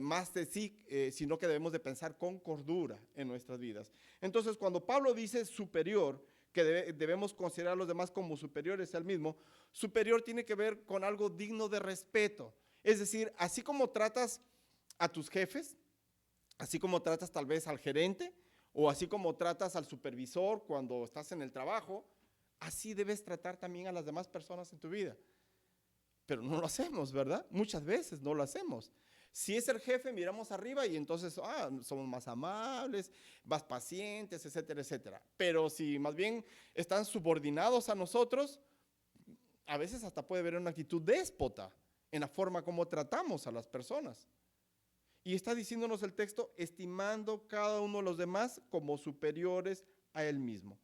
Speaker 1: más de sí, sino que debemos de pensar con cordura en nuestras vidas. Entonces cuando Pablo dice superior, que debemos considerar a los demás como superiores al mismo, superior tiene que ver con algo digno de respeto. Es decir, así como tratas a tus jefes, así como tratas tal vez al gerente, o así como tratas al supervisor cuando estás en el trabajo, así debes tratar también a las demás personas en tu vida. Pero no lo hacemos, ¿verdad? Muchas veces no lo hacemos. Si es el jefe, miramos arriba y entonces somos más amables, más pacientes, etcétera, etcétera. Pero si más bien están subordinados a nosotros, a veces hasta puede haber una actitud déspota en la forma como tratamos a las personas. Y está diciéndonos el texto, estimando cada uno de los demás como superiores a él mismo.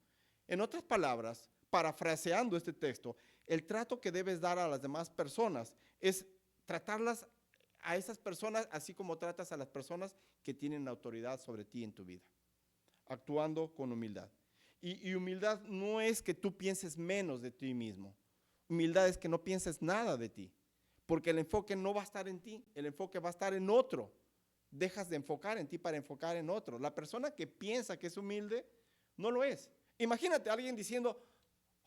Speaker 1: En otras palabras, parafraseando este texto, el trato que debes dar a las demás personas es tratarlas a esas personas así como tratas a las personas que tienen autoridad sobre ti en tu vida, actuando con humildad. Y humildad no es que tú pienses menos de ti mismo. Humildad es que no pienses nada de ti, porque el enfoque no va a estar en ti, el enfoque va a estar en otro. Dejas de enfocar en ti para enfocar en otro. La persona que piensa que es humilde no lo es. Imagínate a alguien diciendo,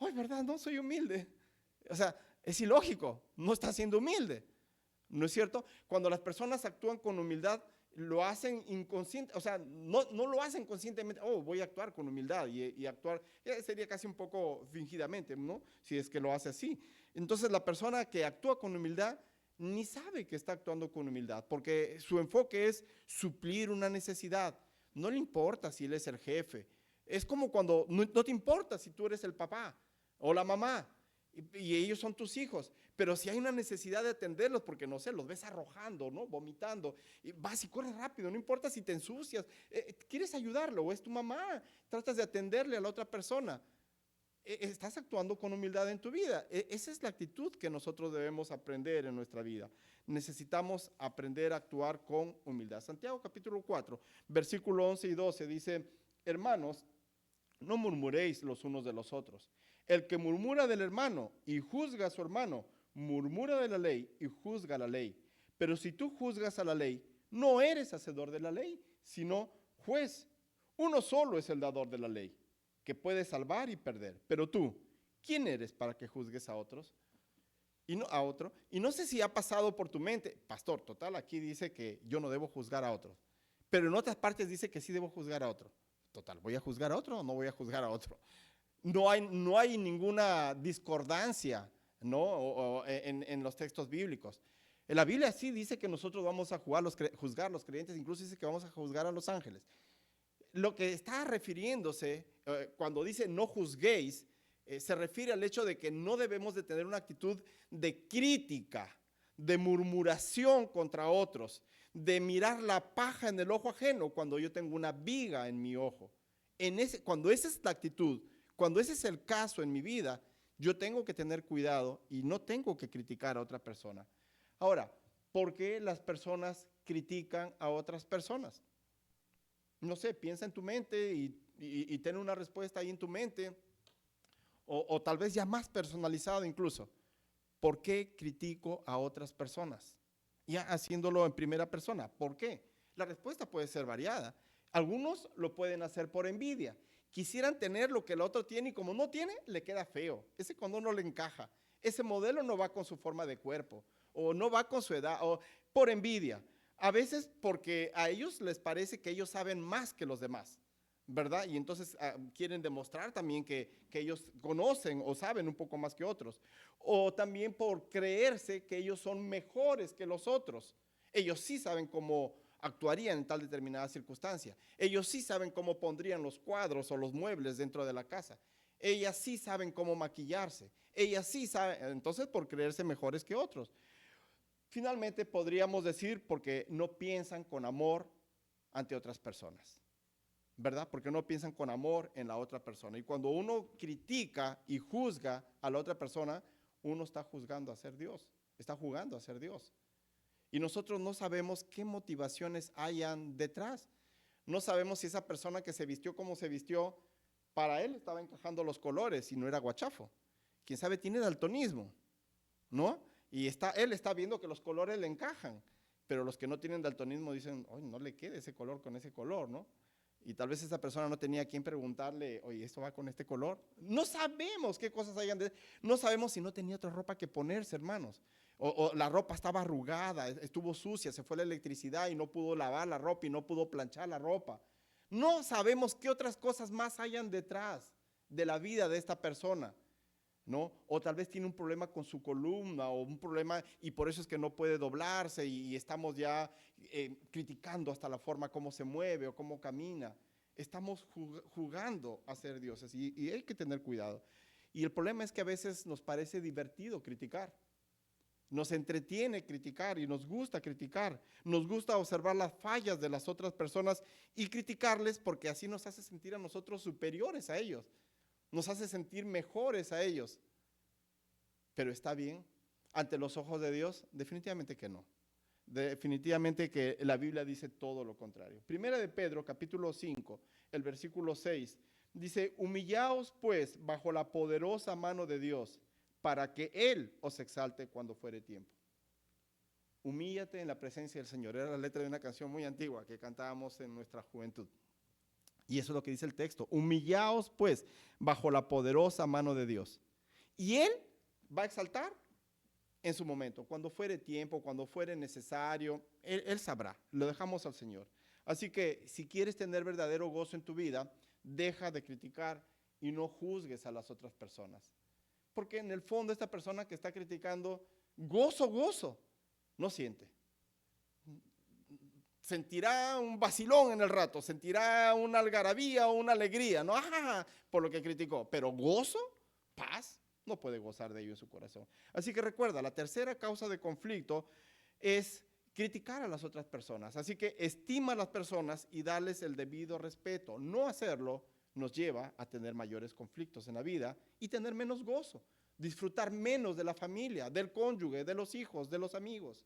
Speaker 1: ay, ¿verdad? No soy humilde. O sea, es ilógico, no está siendo humilde. ¿No es cierto? Cuando las personas actúan con humildad, lo hacen inconsciente, o sea, no lo hacen conscientemente, oh, voy a actuar con humildad y actuar, sería casi un poco fingidamente, ¿no? Si es que lo hace así. Entonces la persona que actúa con humildad ni sabe que está actuando con humildad, porque su enfoque es suplir una necesidad. No le importa si él es el jefe. Es como cuando no te importa si tú eres el papá o la mamá y ellos son tus hijos, pero si hay una necesidad de atenderlos, porque no sé, los ves arrojando, ¿no? Vomitando, y vas y corres rápido, no importa si te ensucias, quieres ayudarlo, o es tu mamá, tratas de atenderle a la otra persona, estás actuando con humildad en tu vida. Esa es la actitud que nosotros debemos aprender en nuestra vida. Necesitamos aprender a actuar con humildad. Santiago capítulo 4, versículo 11 y 12 dice, hermanos, no murmuréis los unos de los otros. El que murmura del hermano y juzga a su hermano, murmura de la ley y juzga la ley. Pero si tú juzgas a la ley, no eres hacedor de la ley, sino juez. Uno solo es el dador de la ley, que puede salvar y perder. Pero tú, ¿quién eres para que juzgues a otros? Y no a otro. Y no sé si ha pasado por tu mente, pastor, total, aquí dice que yo no debo juzgar a otros, pero en otras partes dice que sí debo juzgar a otro. Total, ¿voy a juzgar a otro o no voy a juzgar a otro? No hay ninguna discordancia, ¿no? En los textos bíblicos. En la Biblia sí dice que nosotros vamos a juzgar los creyentes, incluso dice que vamos a juzgar a los ángeles. Lo que está refiriéndose cuando dice no juzguéis, se refiere al hecho de que no debemos de tener una actitud de crítica, de murmuración contra otros, de mirar la paja en el ojo ajeno cuando yo tengo una viga en mi ojo. Cuando esa es la actitud, cuando ese es el caso en mi vida, yo tengo que tener cuidado y no tengo que criticar a otra persona. Ahora, ¿por qué las personas critican a otras personas? No sé, piensa en tu mente y ten una respuesta ahí en tu mente, o tal vez ya más personalizado incluso. ¿Por qué critico a otras personas? Ya haciéndolo en primera persona. ¿Por qué? La respuesta puede ser variada. Algunos lo pueden hacer por envidia. Quisieran tener lo que el otro tiene y como no tiene, le queda feo. Ese condón no le encaja. Ese modelo no va con su forma de cuerpo o no va con su edad o por envidia. A veces porque a ellos les parece que ellos saben más que los demás, ¿verdad? Y entonces quieren demostrar también que ellos conocen o saben un poco más que otros. O también por creerse que ellos son mejores que los otros. Ellos sí saben cómo actuarían en tal determinada circunstancia. Ellos sí saben cómo pondrían los cuadros o los muebles dentro de la casa. Ellas sí saben cómo maquillarse. Ellas sí saben, entonces por creerse mejores que otros. Finalmente podríamos decir porque no piensan con amor ante otras personas, ¿verdad? Porque no piensan con amor en la otra persona. Y cuando uno critica y juzga a la otra persona, uno está juzgando a ser Dios, está jugando a ser Dios. Y nosotros no sabemos qué motivaciones hayan detrás. No sabemos si esa persona que se vistió como se vistió, para él estaba encajando los colores y no era guachafo. Quién sabe, tiene daltonismo, ¿no? Y él está viendo que los colores le encajan, pero los que no tienen daltonismo dicen, oye, no le quede ese color con ese color, ¿no? Y tal vez esa persona no tenía a quien preguntarle, oye, ¿esto va con este color? No sabemos qué cosas hayan no sabemos si no tenía otra ropa que ponerse, hermanos. O la ropa estaba arrugada, estuvo sucia, se fue la electricidad y no pudo lavar la ropa y no pudo planchar la ropa. No sabemos qué otras cosas más hayan detrás de la vida de esta persona, ¿no? O tal vez tiene un problema con su columna o un problema y por eso es que no puede doblarse y estamos ya criticando hasta la forma como se mueve o cómo camina. Estamos jugando a ser dioses y hay que tener cuidado. Y el problema es que a veces nos parece divertido criticar. Nos entretiene criticar y nos gusta criticar. Nos gusta observar las fallas de las otras personas y criticarles porque así nos hace sentir a nosotros superiores a ellos. Nos hace sentir mejores a ellos. Pero está bien, ante los ojos de Dios, definitivamente que no. Definitivamente que la Biblia dice todo lo contrario. Primera de Pedro, capítulo 5, el versículo 6, Dice, humillaos pues bajo la poderosa mano de Dios, para que Él os exalte cuando fuere tiempo. Humíllate en la presencia del Señor. Era la letra de una canción muy antigua que cantábamos en nuestra juventud. Y eso es lo que dice el texto. Humillaos pues bajo la poderosa mano de Dios. Y Él va a exaltar en su momento, cuando fuere tiempo, cuando fuere necesario. Él sabrá. Lo dejamos al Señor. Así que si quieres tener verdadero gozo en tu vida, deja de criticar y no juzgues a las otras personas. Porque en el fondo esta persona que está criticando, gozo, no siente. Sentirá un vacilón en el rato, sentirá una algarabía o una alegría, ¿no? Por lo que criticó. Pero gozo, paz, no puede gozar de ello en su corazón. Así que recuerda, la tercera causa de conflicto es criticar a las otras personas. Así que estima a las personas y darles el debido respeto. No hacerlo nos lleva a tener mayores conflictos en la vida y tener menos gozo, disfrutar menos de la familia, del cónyuge, de los hijos, de los amigos.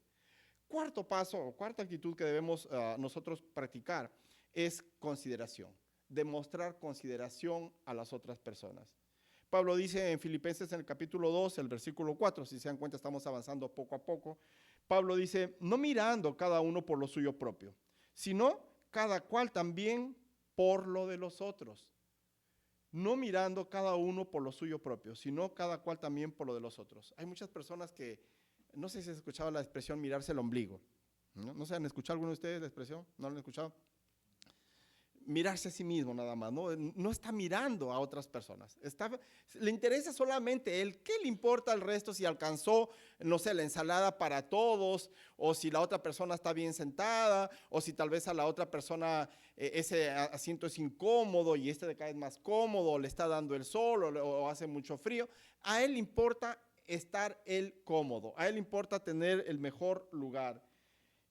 Speaker 1: Cuarto paso, cuarta actitud que debemos nosotros practicar es consideración, demostrar consideración a las otras personas. Pablo dice en Filipenses en el capítulo 2, el versículo 4, si se dan cuenta estamos avanzando poco a poco. Pablo dice, no mirando cada uno por lo suyo propio, sino cada cual también por lo de los otros. No mirando cada uno por lo suyo propio, sino cada cual también por lo de los otros. Hay muchas personas que, no sé si has escuchado la expresión mirarse el ombligo. ¿No se han escuchado alguno de ustedes la expresión? ¿No la han escuchado? Mirarse a sí mismo nada más, no está mirando a otras personas, le interesa solamente él. ¿Qué le importa al resto si alcanzó, no sé, la ensalada para todos, o si la otra persona está bien sentada, o si tal vez a la otra persona ese asiento es incómodo y este de acá es más cómodo, o le está dando el sol, o hace mucho frío? A él le importa estar él cómodo, a él le importa tener el mejor lugar.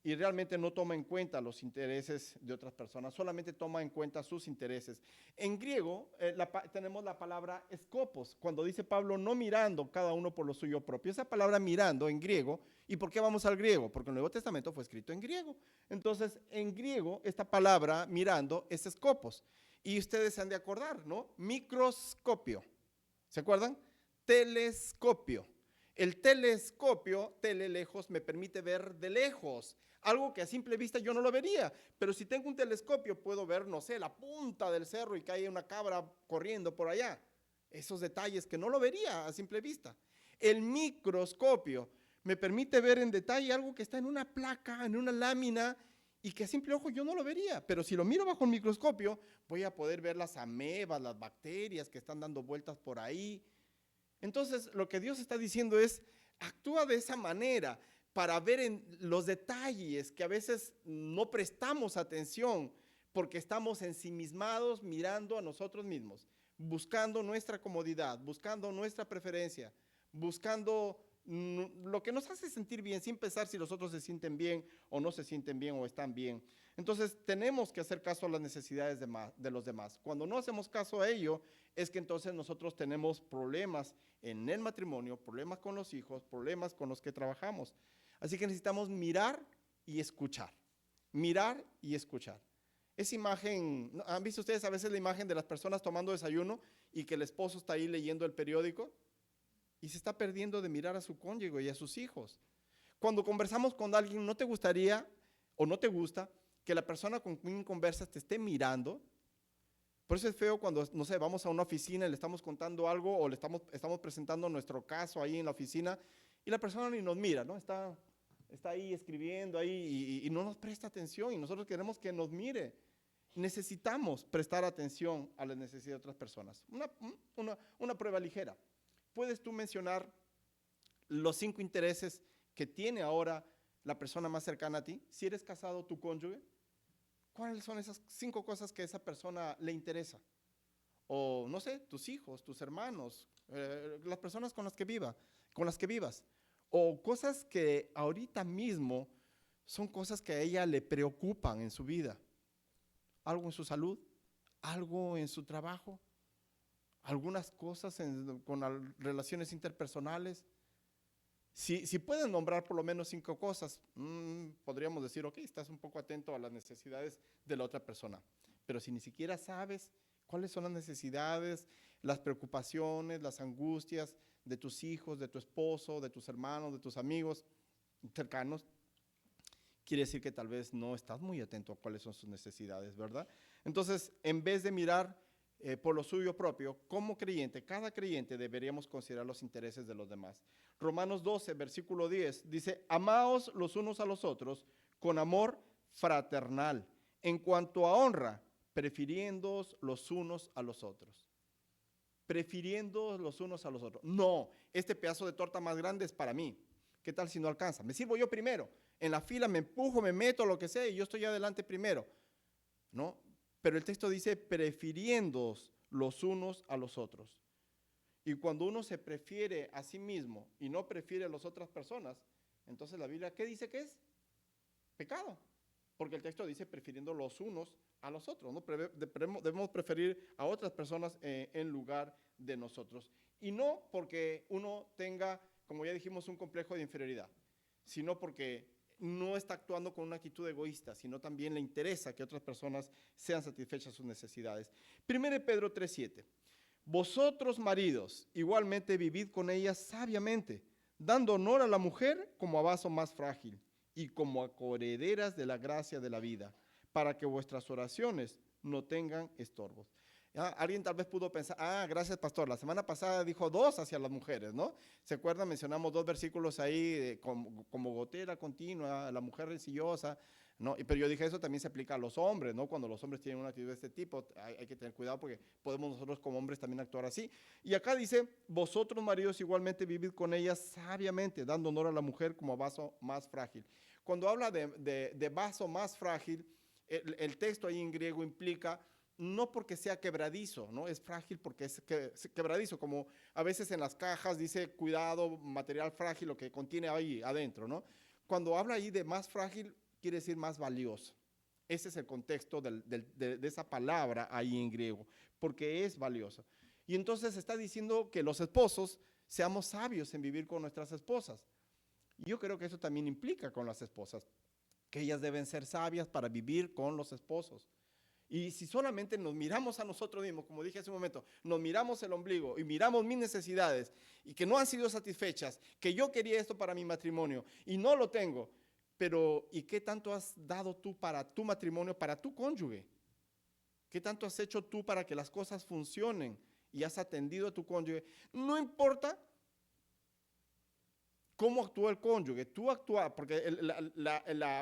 Speaker 1: Y realmente no toma en cuenta los intereses de otras personas, solamente toma en cuenta sus intereses. En griego tenemos la palabra skopos, cuando dice Pablo, no mirando cada uno por lo suyo propio. Esa palabra mirando en griego, ¿y por qué vamos al griego? Porque el Nuevo Testamento fue escrito en griego. Entonces, en griego, esta palabra mirando es skopos. Y ustedes se han de acordar, ¿no? Microscopio. ¿Se acuerdan? Telescopio. El telescopio, tele lejos, me permite ver de lejos. Algo que a simple vista yo no lo vería, pero si tengo un telescopio puedo ver, no sé, la punta del cerro y que hay una cabra corriendo por allá. Esos detalles que no lo vería a simple vista. El microscopio me permite ver en detalle algo que está en una placa, en una lámina, y que a simple ojo yo no lo vería. Pero si lo miro bajo el microscopio, voy a poder ver las amebas, las bacterias que están dando vueltas por ahí. Entonces, lo que Dios está diciendo es, actúa de esa manera, para ver en los detalles que a veces no prestamos atención porque estamos ensimismados mirando a nosotros mismos, buscando nuestra comodidad, buscando nuestra preferencia, buscando lo que nos hace sentir bien sin pensar si los otros se sienten bien o no se sienten bien o están bien. Entonces tenemos que hacer caso a las necesidades de los demás. Cuando no hacemos caso a ello, es que entonces nosotros tenemos problemas en el matrimonio, problemas con los hijos, problemas con los que trabajamos. Así que necesitamos mirar y escuchar. Mirar y escuchar. Esa imagen, ¿han visto ustedes a veces la imagen de las personas tomando desayuno y que el esposo está ahí leyendo el periódico y se está perdiendo de mirar a su cónyuge y a sus hijos? Cuando conversamos con alguien, ¿no te gustaría o no te gusta que la persona con quien conversas te esté mirando? Por eso es feo cuando, no sé, vamos a una oficina y le estamos contando algo o le estamos presentando nuestro caso ahí en la oficina y la persona ni nos mira, ¿no? Está ahí escribiendo ahí y no nos presta atención y nosotros queremos que nos mire. Necesitamos prestar atención a las necesidades de otras personas. Una prueba ligera. ¿Puedes tú mencionar los 5 intereses que tiene ahora la persona más cercana a ti? Si eres casado, tu cónyuge, ¿cuáles son esas 5 cosas que a esa persona le interesa? O no sé, tus hijos, tus hermanos, las personas con las que vivas. O cosas que ahorita mismo son cosas que a ella le preocupan en su vida. Algo en su salud, algo en su trabajo, algunas cosas con relaciones interpersonales. Si pueden nombrar por lo menos 5 cosas, podríamos decir, ok, estás un poco atento a las necesidades de la otra persona. Pero si ni siquiera sabes ¿Cuáles son las necesidades, las preocupaciones, las angustias de tus hijos, de tu esposo, de tus hermanos, de tus amigos cercanos? Quiere decir que tal vez no estás muy atento a cuáles son sus necesidades, ¿verdad? Entonces, en vez de mirar por lo suyo propio, como creyente, cada creyente deberíamos considerar los intereses de los demás. Romanos 12, versículo 10, dice, amaos los unos a los otros con amor fraternal, en cuanto a honra, prefiriéndoos los unos a los otros. Prefiriendo los unos a los otros. No, este pedazo de torta más grande es para mí. ¿Qué tal si no alcanza? Me sirvo yo primero. En la fila me empujo, me meto, lo que sea, y yo estoy adelante primero. ¿No? Pero el texto dice, prefiriéndoos los unos a los otros. Y cuando uno se prefiere a sí mismo y no prefiere a las otras personas, entonces la Biblia, ¿qué dice que es? Pecado. Porque el texto dice prefiriendo los unos a los otros, ¿no? Debemos preferir a otras personas en lugar de nosotros. Y no porque uno tenga, como ya dijimos, un complejo de inferioridad, sino porque no está actuando con una actitud egoísta, sino también le interesa que otras personas sean satisfechas sus necesidades. 1 Pedro 3:7. Vosotros, maridos, igualmente vivid con ellas sabiamente, dando honor a la mujer como a vaso más frágil y como a coherederas de la gracia de la vida, para que vuestras oraciones no tengan estorbos. Alguien tal vez pudo pensar, gracias pastor, la semana pasada dijo 2 hacia las mujeres, ¿no? ¿Se acuerdan? Mencionamos 2 versículos ahí como gotera continua, la mujer rencillosa, ¿no? Pero yo dije, eso también se aplica a los hombres, ¿no? Cuando los hombres tienen una actitud de este tipo, hay que tener cuidado porque podemos nosotros como hombres también actuar así. Y acá dice, vosotros maridos igualmente vivid con ellas sabiamente, dando honor a la mujer como vaso más frágil. Cuando habla de vaso más frágil, el texto ahí en griego implica no porque sea quebradizo, ¿no? Es frágil porque es quebradizo, como a veces en las cajas dice cuidado, material frágil, lo que contiene ahí adentro, ¿no? Cuando habla ahí de más frágil, quiere decir más valioso. Ese es el contexto de esa palabra ahí en griego, porque es valioso. Y entonces está diciendo que los esposos seamos sabios en vivir con nuestras esposas. Yo creo que eso también implica con las esposas, que ellas deben ser sabias para vivir con los esposos. Y si solamente nos miramos a nosotros mismos, como dije hace un momento, nos miramos el ombligo y miramos mis necesidades y que no han sido satisfechas, que yo quería esto para mi matrimonio y no lo tengo, pero ¿y qué tanto has dado tú para tu matrimonio, para tu cónyuge? ¿Qué tanto has hecho tú para que las cosas funcionen y has atendido a tu cónyuge? No importa cómo actúa el cónyuge, tú actúas, porque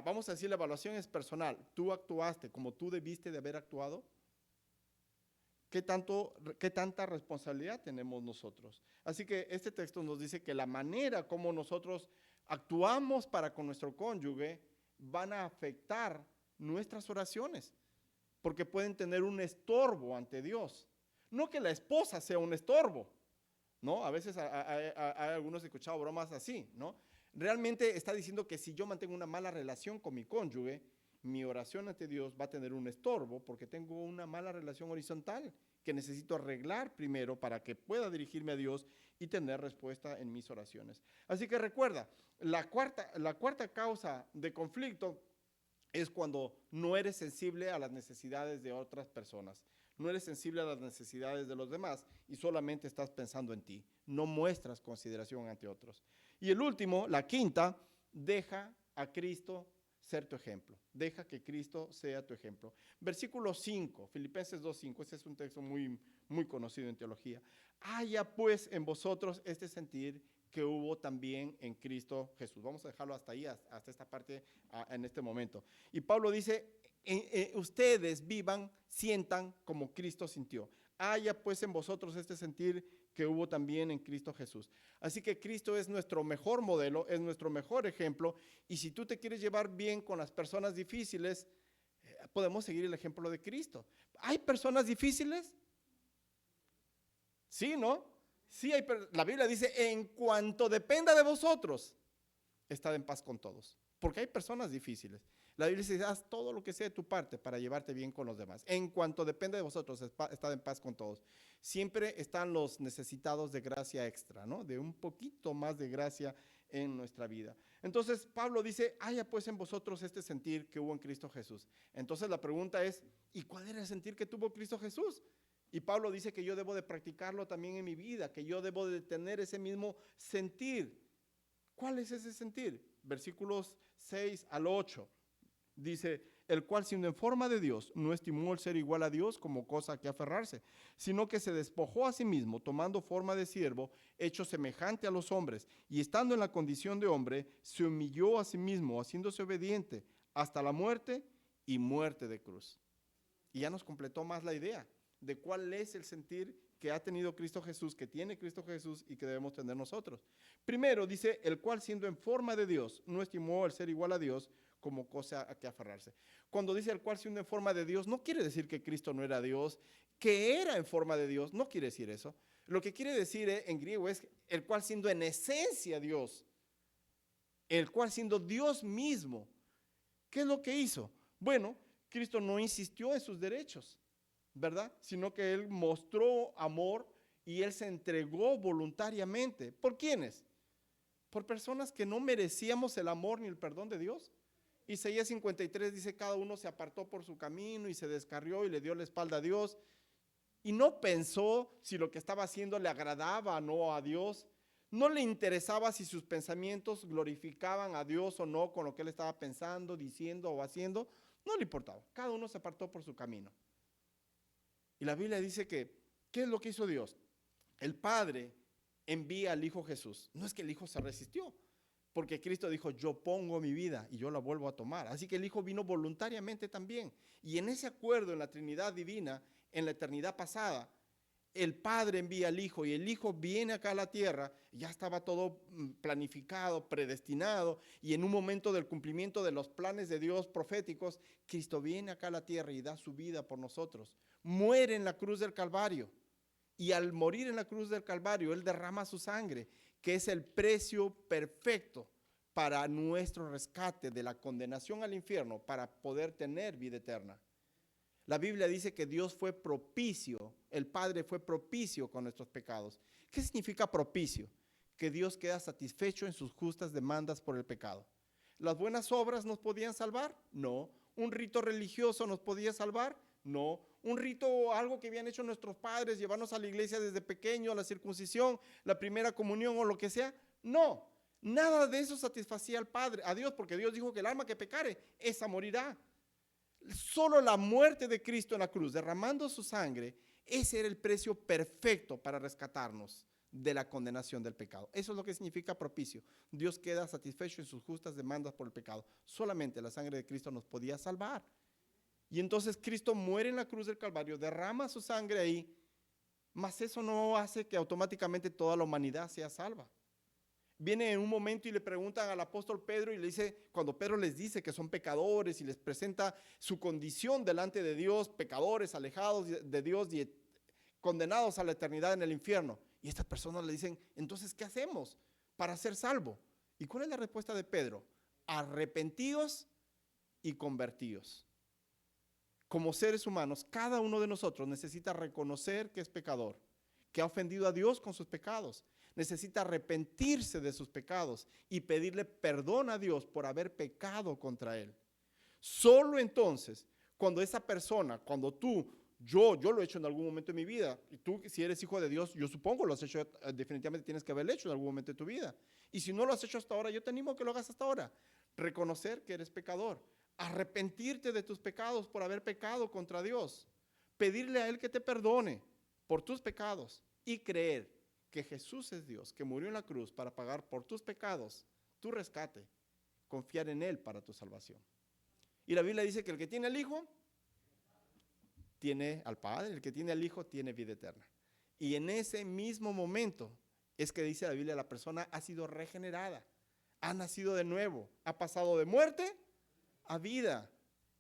Speaker 1: vamos a decir, la evaluación es personal. ¿Tú actuaste como tú debiste de haber actuado? ¿Qué tanta responsabilidad tenemos nosotros? Así que este texto nos dice que la manera como nosotros actuamos para con nuestro cónyuge van a afectar nuestras oraciones, porque pueden tener un estorbo ante Dios. No que la esposa sea un estorbo, ¿no? A veces hay algunos he escuchado bromas así, ¿no? Realmente está diciendo que si yo mantengo una mala relación con mi cónyuge, mi oración ante Dios va a tener un estorbo porque tengo una mala relación horizontal que necesito arreglar primero para que pueda dirigirme a Dios y tener respuesta en mis oraciones. Así que recuerda, la cuarta causa de conflicto es cuando no eres sensible a las necesidades de otras personas. No eres sensible a las necesidades de los demás y solamente estás pensando en ti. No muestras consideración ante otros. Y el último, la quinta, deja a Cristo ser tu ejemplo. Deja que Cristo sea tu ejemplo. Versículo 5, Filipenses 2:5, este es un texto muy, muy conocido en teología. Haya pues en vosotros este sentir que hubo también en Cristo Jesús. Vamos a dejarlo hasta ahí, hasta esta parte en este momento. Y Pablo dice, ustedes vivan, sientan como Cristo sintió. Haya pues en vosotros este sentir que hubo también en Cristo Jesús. Así que Cristo es nuestro mejor modelo, es nuestro mejor ejemplo, y si tú te quieres llevar bien con las personas difíciles, podemos seguir el ejemplo de Cristo. ¿Hay personas difíciles? Sí, ¿no? Sí, la Biblia dice, en cuanto dependa de vosotros, estad en paz con todos. Porque hay personas difíciles. La Biblia dice, haz todo lo que sea de tu parte para llevarte bien con los demás. En cuanto depende de vosotros, estad en paz con todos. Siempre están los necesitados de gracia extra, ¿no? De un poquito más de gracia en nuestra vida. Entonces, Pablo dice, haya pues en vosotros este sentir que hubo en Cristo Jesús. Entonces, la pregunta es, ¿y cuál era el sentir que tuvo Cristo Jesús? Y Pablo dice que yo debo de practicarlo también en mi vida, que yo debo de tener ese mismo sentir. ¿Cuál es ese sentir? Versículos 6 al 8. Dice, el cual siendo en forma de Dios, no estimó el ser igual a Dios como cosa a que aferrarse, sino que se despojó a sí mismo, tomando forma de siervo, hecho semejante a los hombres, y estando en la condición de hombre, se humilló a sí mismo, haciéndose obediente hasta la muerte y muerte de cruz. Y ya nos completó más la idea de cuál es el sentir que ha tenido Cristo Jesús, que tiene Cristo Jesús y que debemos tener nosotros. Primero dice, el cual siendo en forma de Dios, no estimó el ser igual a Dios como cosa a que aferrarse. Cuando dice el cual siendo en forma de Dios, no quiere decir que Cristo no era Dios, que era en forma de Dios, no quiere decir eso. Lo que quiere decir en griego es el cual siendo en esencia Dios, el cual siendo Dios mismo. ¿Qué es lo que hizo? Bueno, Cristo no insistió en sus derechos, ¿verdad? Sino que Él mostró amor y Él se entregó voluntariamente. ¿Por quiénes? Por personas que no merecíamos el amor ni el perdón de Dios. Isaías 53 dice, cada uno se apartó por su camino y se descarrió y le dio la espalda a Dios. Y no pensó si lo que estaba haciendo le agradaba o no a Dios. No le interesaba si sus pensamientos glorificaban a Dios o no con lo que él estaba pensando, diciendo o haciendo. No le importaba. Cada uno se apartó por su camino. Y la Biblia dice que, ¿qué es lo que hizo Dios? El Padre envía al Hijo Jesús. No es que el Hijo se resistió, porque Cristo dijo, yo pongo mi vida y yo la vuelvo a tomar. Así que el Hijo vino voluntariamente también. Y en ese acuerdo en la Trinidad Divina, en la eternidad pasada, el Padre envía al Hijo y el Hijo viene acá a la tierra. Ya estaba todo planificado, predestinado, y en un momento del cumplimiento de los planes de Dios proféticos, Cristo viene acá a la tierra y da su vida por nosotros. Muere en la cruz del Calvario. Y al morir en la cruz del Calvario, Él derrama su sangre, que es el precio perfecto para nuestro rescate de la condenación al infierno, para poder tener vida eterna. La Biblia dice que Dios fue propicio, el Padre fue propicio con nuestros pecados. ¿Qué significa propicio? Que Dios queda satisfecho en sus justas demandas por el pecado. ¿Las buenas obras nos podían salvar? No. ¿Un rito religioso nos podía salvar? No. ¿Un rito o algo que habían hecho nuestros padres, llevarnos a la iglesia desde pequeño, la circuncisión, la primera comunión o lo que sea? No. Nada de eso satisfacía al Padre, a Dios, porque Dios dijo que el alma que pecare, esa morirá. Solo la muerte de Cristo en la cruz, derramando su sangre, ese era el precio perfecto para rescatarnos de la condenación del pecado. Eso es lo que significa propicio. Dios queda satisfecho en sus justas demandas por el pecado. Solamente la sangre de Cristo nos podía salvar. Y entonces Cristo muere en la cruz del Calvario, derrama su sangre ahí, mas eso no hace que automáticamente toda la humanidad sea salva. Viene en un momento y le preguntan al apóstol Pedro y le dice, cuando Pedro les dice que son pecadores y les presenta su condición delante de Dios, pecadores, alejados de Dios y condenados a la eternidad en el infierno. Y estas personas le dicen, entonces, ¿qué hacemos para ser salvo? ¿Y cuál es la respuesta de Pedro? Arrepentidos y convertidos. Como seres humanos, cada uno de nosotros necesita reconocer que es pecador, que ha ofendido a Dios con sus pecados. Necesita arrepentirse de sus pecados y pedirle perdón a Dios por haber pecado contra Él. Solo entonces, cuando esa persona, cuando tú, yo lo he hecho en algún momento de mi vida, y tú, si eres hijo de Dios, yo supongo lo has hecho, definitivamente tienes que haberlo hecho en algún momento de tu vida. Y si no lo has hecho hasta ahora, yo te animo a que lo hagas hasta ahora. Reconocer que eres pecador, arrepentirte de tus pecados por haber pecado contra Dios, pedirle a Él que te perdone por tus pecados y creer que Jesús es Dios, que murió en la cruz para pagar por tus pecados, tu rescate, confiar en Él para tu salvación. Y la Biblia dice que el que tiene al Hijo, tiene al Padre, el que tiene al Hijo, tiene vida eterna. Y en ese mismo momento es que dice la Biblia, la persona ha sido regenerada, ha nacido de nuevo, ha pasado de muerte a vida.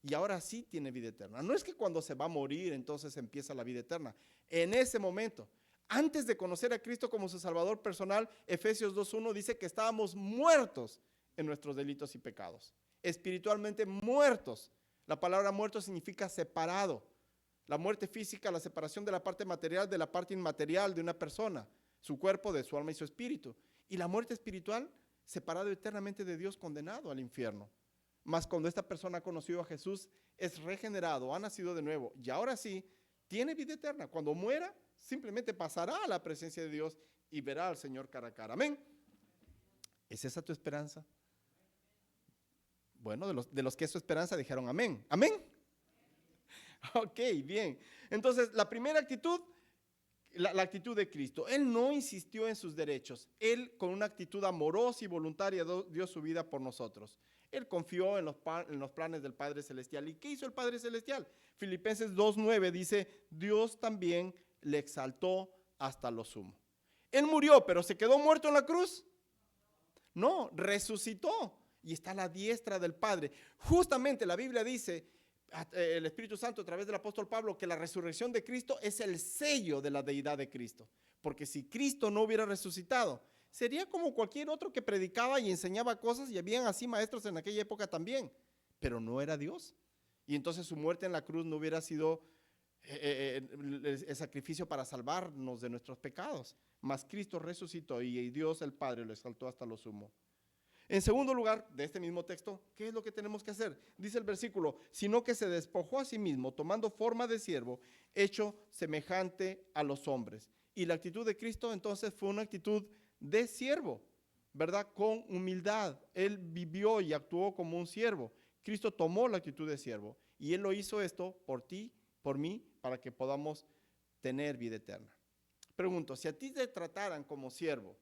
Speaker 1: Y ahora sí tiene vida eterna. No es que cuando se va a morir, entonces empieza la vida eterna. En ese momento, antes de conocer a Cristo como su Salvador personal, Efesios 2:1 dice que estábamos muertos en nuestros delitos y pecados. Espiritualmente muertos. La palabra muerto significa separado. La muerte física, la separación de la parte material de la parte inmaterial de una persona, su cuerpo, de su alma y su espíritu. Y la muerte espiritual, separado eternamente de Dios, condenado al infierno. Mas cuando esta persona ha conocido a Jesús, es regenerado, ha nacido de nuevo y ahora sí tiene vida eterna. Cuando muera, simplemente pasará a la presencia de Dios y verá al Señor cara a cara. Amén. ¿Es esa tu esperanza? Bueno, de los que es su esperanza dijeron amén. Amén. Ok, bien. Entonces, la primera actitud, la actitud de Cristo. Él no insistió en sus derechos. Él, con una actitud amorosa y voluntaria, dio su vida por nosotros. Él confió en los planes del Padre Celestial. ¿Y qué hizo el Padre Celestial? Filipenses 2:9 dice, Dios también le exaltó hasta lo sumo. Él murió, pero ¿se quedó muerto en la cruz? No, resucitó y está a la diestra del Padre. Justamente la Biblia dice, el Espíritu Santo a través del apóstol Pablo, que la resurrección de Cristo es el sello de la deidad de Cristo. Porque si Cristo no hubiera resucitado, sería como cualquier otro que predicaba y enseñaba cosas, y habían así maestros en aquella época también, pero no era Dios. Y entonces su muerte en la cruz no hubiera sido el sacrificio para salvarnos de nuestros pecados. Mas Cristo resucitó y Dios el Padre lo exaltó hasta lo sumo. En segundo lugar, de este mismo texto, ¿qué es lo que tenemos que hacer? Dice el versículo, sino que se despojó a sí mismo, tomando forma de siervo, hecho semejante a los hombres. Y la actitud de Cristo entonces fue una actitud de siervo, ¿verdad? Con humildad. Él vivió y actuó como un siervo. Cristo tomó la actitud de siervo y Él lo hizo esto por ti, por mí, para que podamos tener vida eterna. Pregunto, si a ti te trataran como siervo,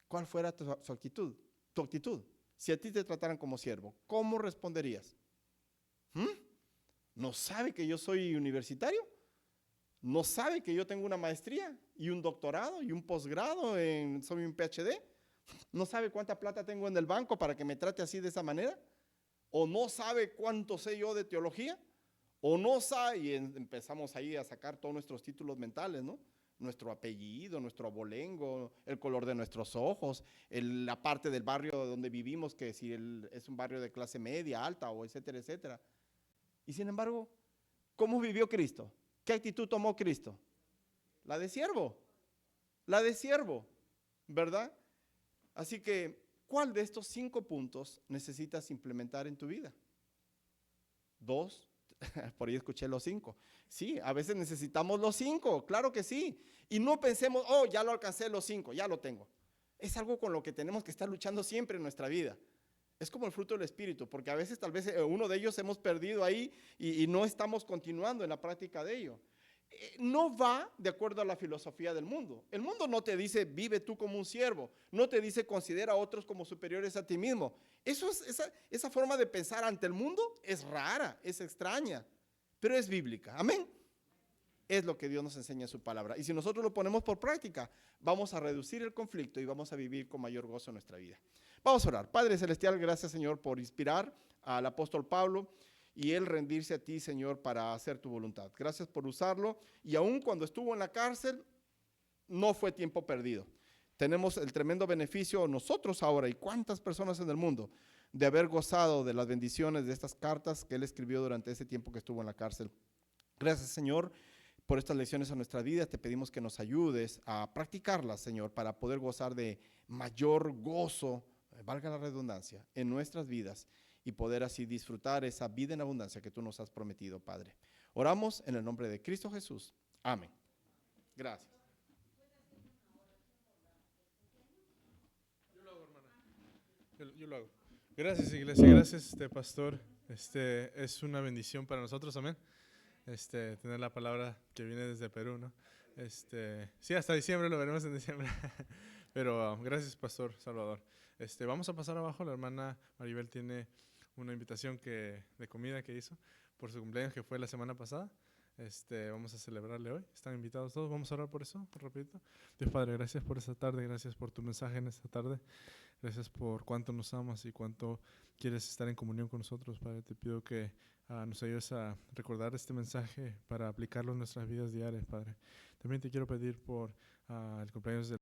Speaker 1: ¿cuál fuera su actitud? Tu actitud. Si a ti te trataran como siervo, ¿cómo responderías? ¿No sabe que yo soy universitario? ¿No sabe que yo tengo una maestría y un doctorado y un posgrado, soy un PhD? ¿No sabe cuánta plata tengo en el banco para que me trate así de esa manera? ¿O no sabe cuánto sé yo de teología? ¿O no sabe? Y empezamos ahí a sacar todos nuestros títulos mentales, ¿no? Nuestro apellido, nuestro abolengo, el color de nuestros ojos, la parte del barrio donde vivimos, que si es un barrio de clase media, alta, o etcétera, etcétera. Y sin embargo, ¿cómo vivió Cristo? ¿Qué actitud tomó Cristo? La de siervo, ¿verdad? Así que, ¿cuál de estos 5 puntos necesitas implementar en tu vida? 2, por ahí escuché los 5. Sí, a veces necesitamos los 5, claro que sí. Y no pensemos, oh, ya lo alcancé los 5, ya lo tengo. Es algo con lo que tenemos que estar luchando siempre en nuestra vida. Es como el fruto del Espíritu, porque a veces tal vez uno de ellos hemos perdido ahí y no estamos continuando en la práctica de ello. No va de acuerdo a la filosofía del mundo. El mundo no te dice vive tú como un siervo, no te dice considera a otros como superiores a ti mismo. Esa forma de pensar ante el mundo es rara, es extraña, pero es bíblica. Amén. Es lo que Dios nos enseña en su palabra. Y si nosotros lo ponemos por práctica, vamos a reducir el conflicto y vamos a vivir con mayor gozo en nuestra vida. Vamos a orar. Padre Celestial, gracias, Señor, por inspirar al apóstol Pablo y él rendirse a ti, Señor, para hacer tu voluntad. Gracias por usarlo. Y aún cuando estuvo en la cárcel, no fue tiempo perdido. Tenemos el tremendo beneficio nosotros ahora y cuántas personas en el mundo de haber gozado de las bendiciones de estas cartas que él escribió durante ese tiempo que estuvo en la cárcel. Gracias, Señor, por estas lecciones a nuestra vida. Te pedimos que nos ayudes a practicarlas, Señor, para poder gozar de mayor gozo, valga la redundancia, en nuestras vidas y poder así disfrutar esa vida en abundancia que tú nos has prometido, Padre. Oramos en el nombre de Cristo Jesús. Amén. Gracias.
Speaker 2: Yo lo hago, hermana. Yo lo hago. Gracias, iglesia. Gracias, pastor. Es una bendición para nosotros, amén. Tener la palabra que viene desde Perú, ¿no? Sí, hasta diciembre, lo veremos en diciembre. Pero gracias, pastor Salvador. Vamos a pasar abajo. La hermana Maribel tiene una invitación de comida que hizo por su cumpleaños, que fue la semana pasada. Vamos a celebrarle hoy. Están invitados todos. Vamos a orar por eso, rapidito. Dios Padre, gracias por esta tarde. Gracias por tu mensaje en esta tarde. Gracias por cuánto nos amas y cuánto quieres estar en comunión con nosotros, Padre. Te pido que nos ayudes a recordar este mensaje para aplicarlo en nuestras vidas diarias, Padre. También te quiero pedir por el cumpleaños de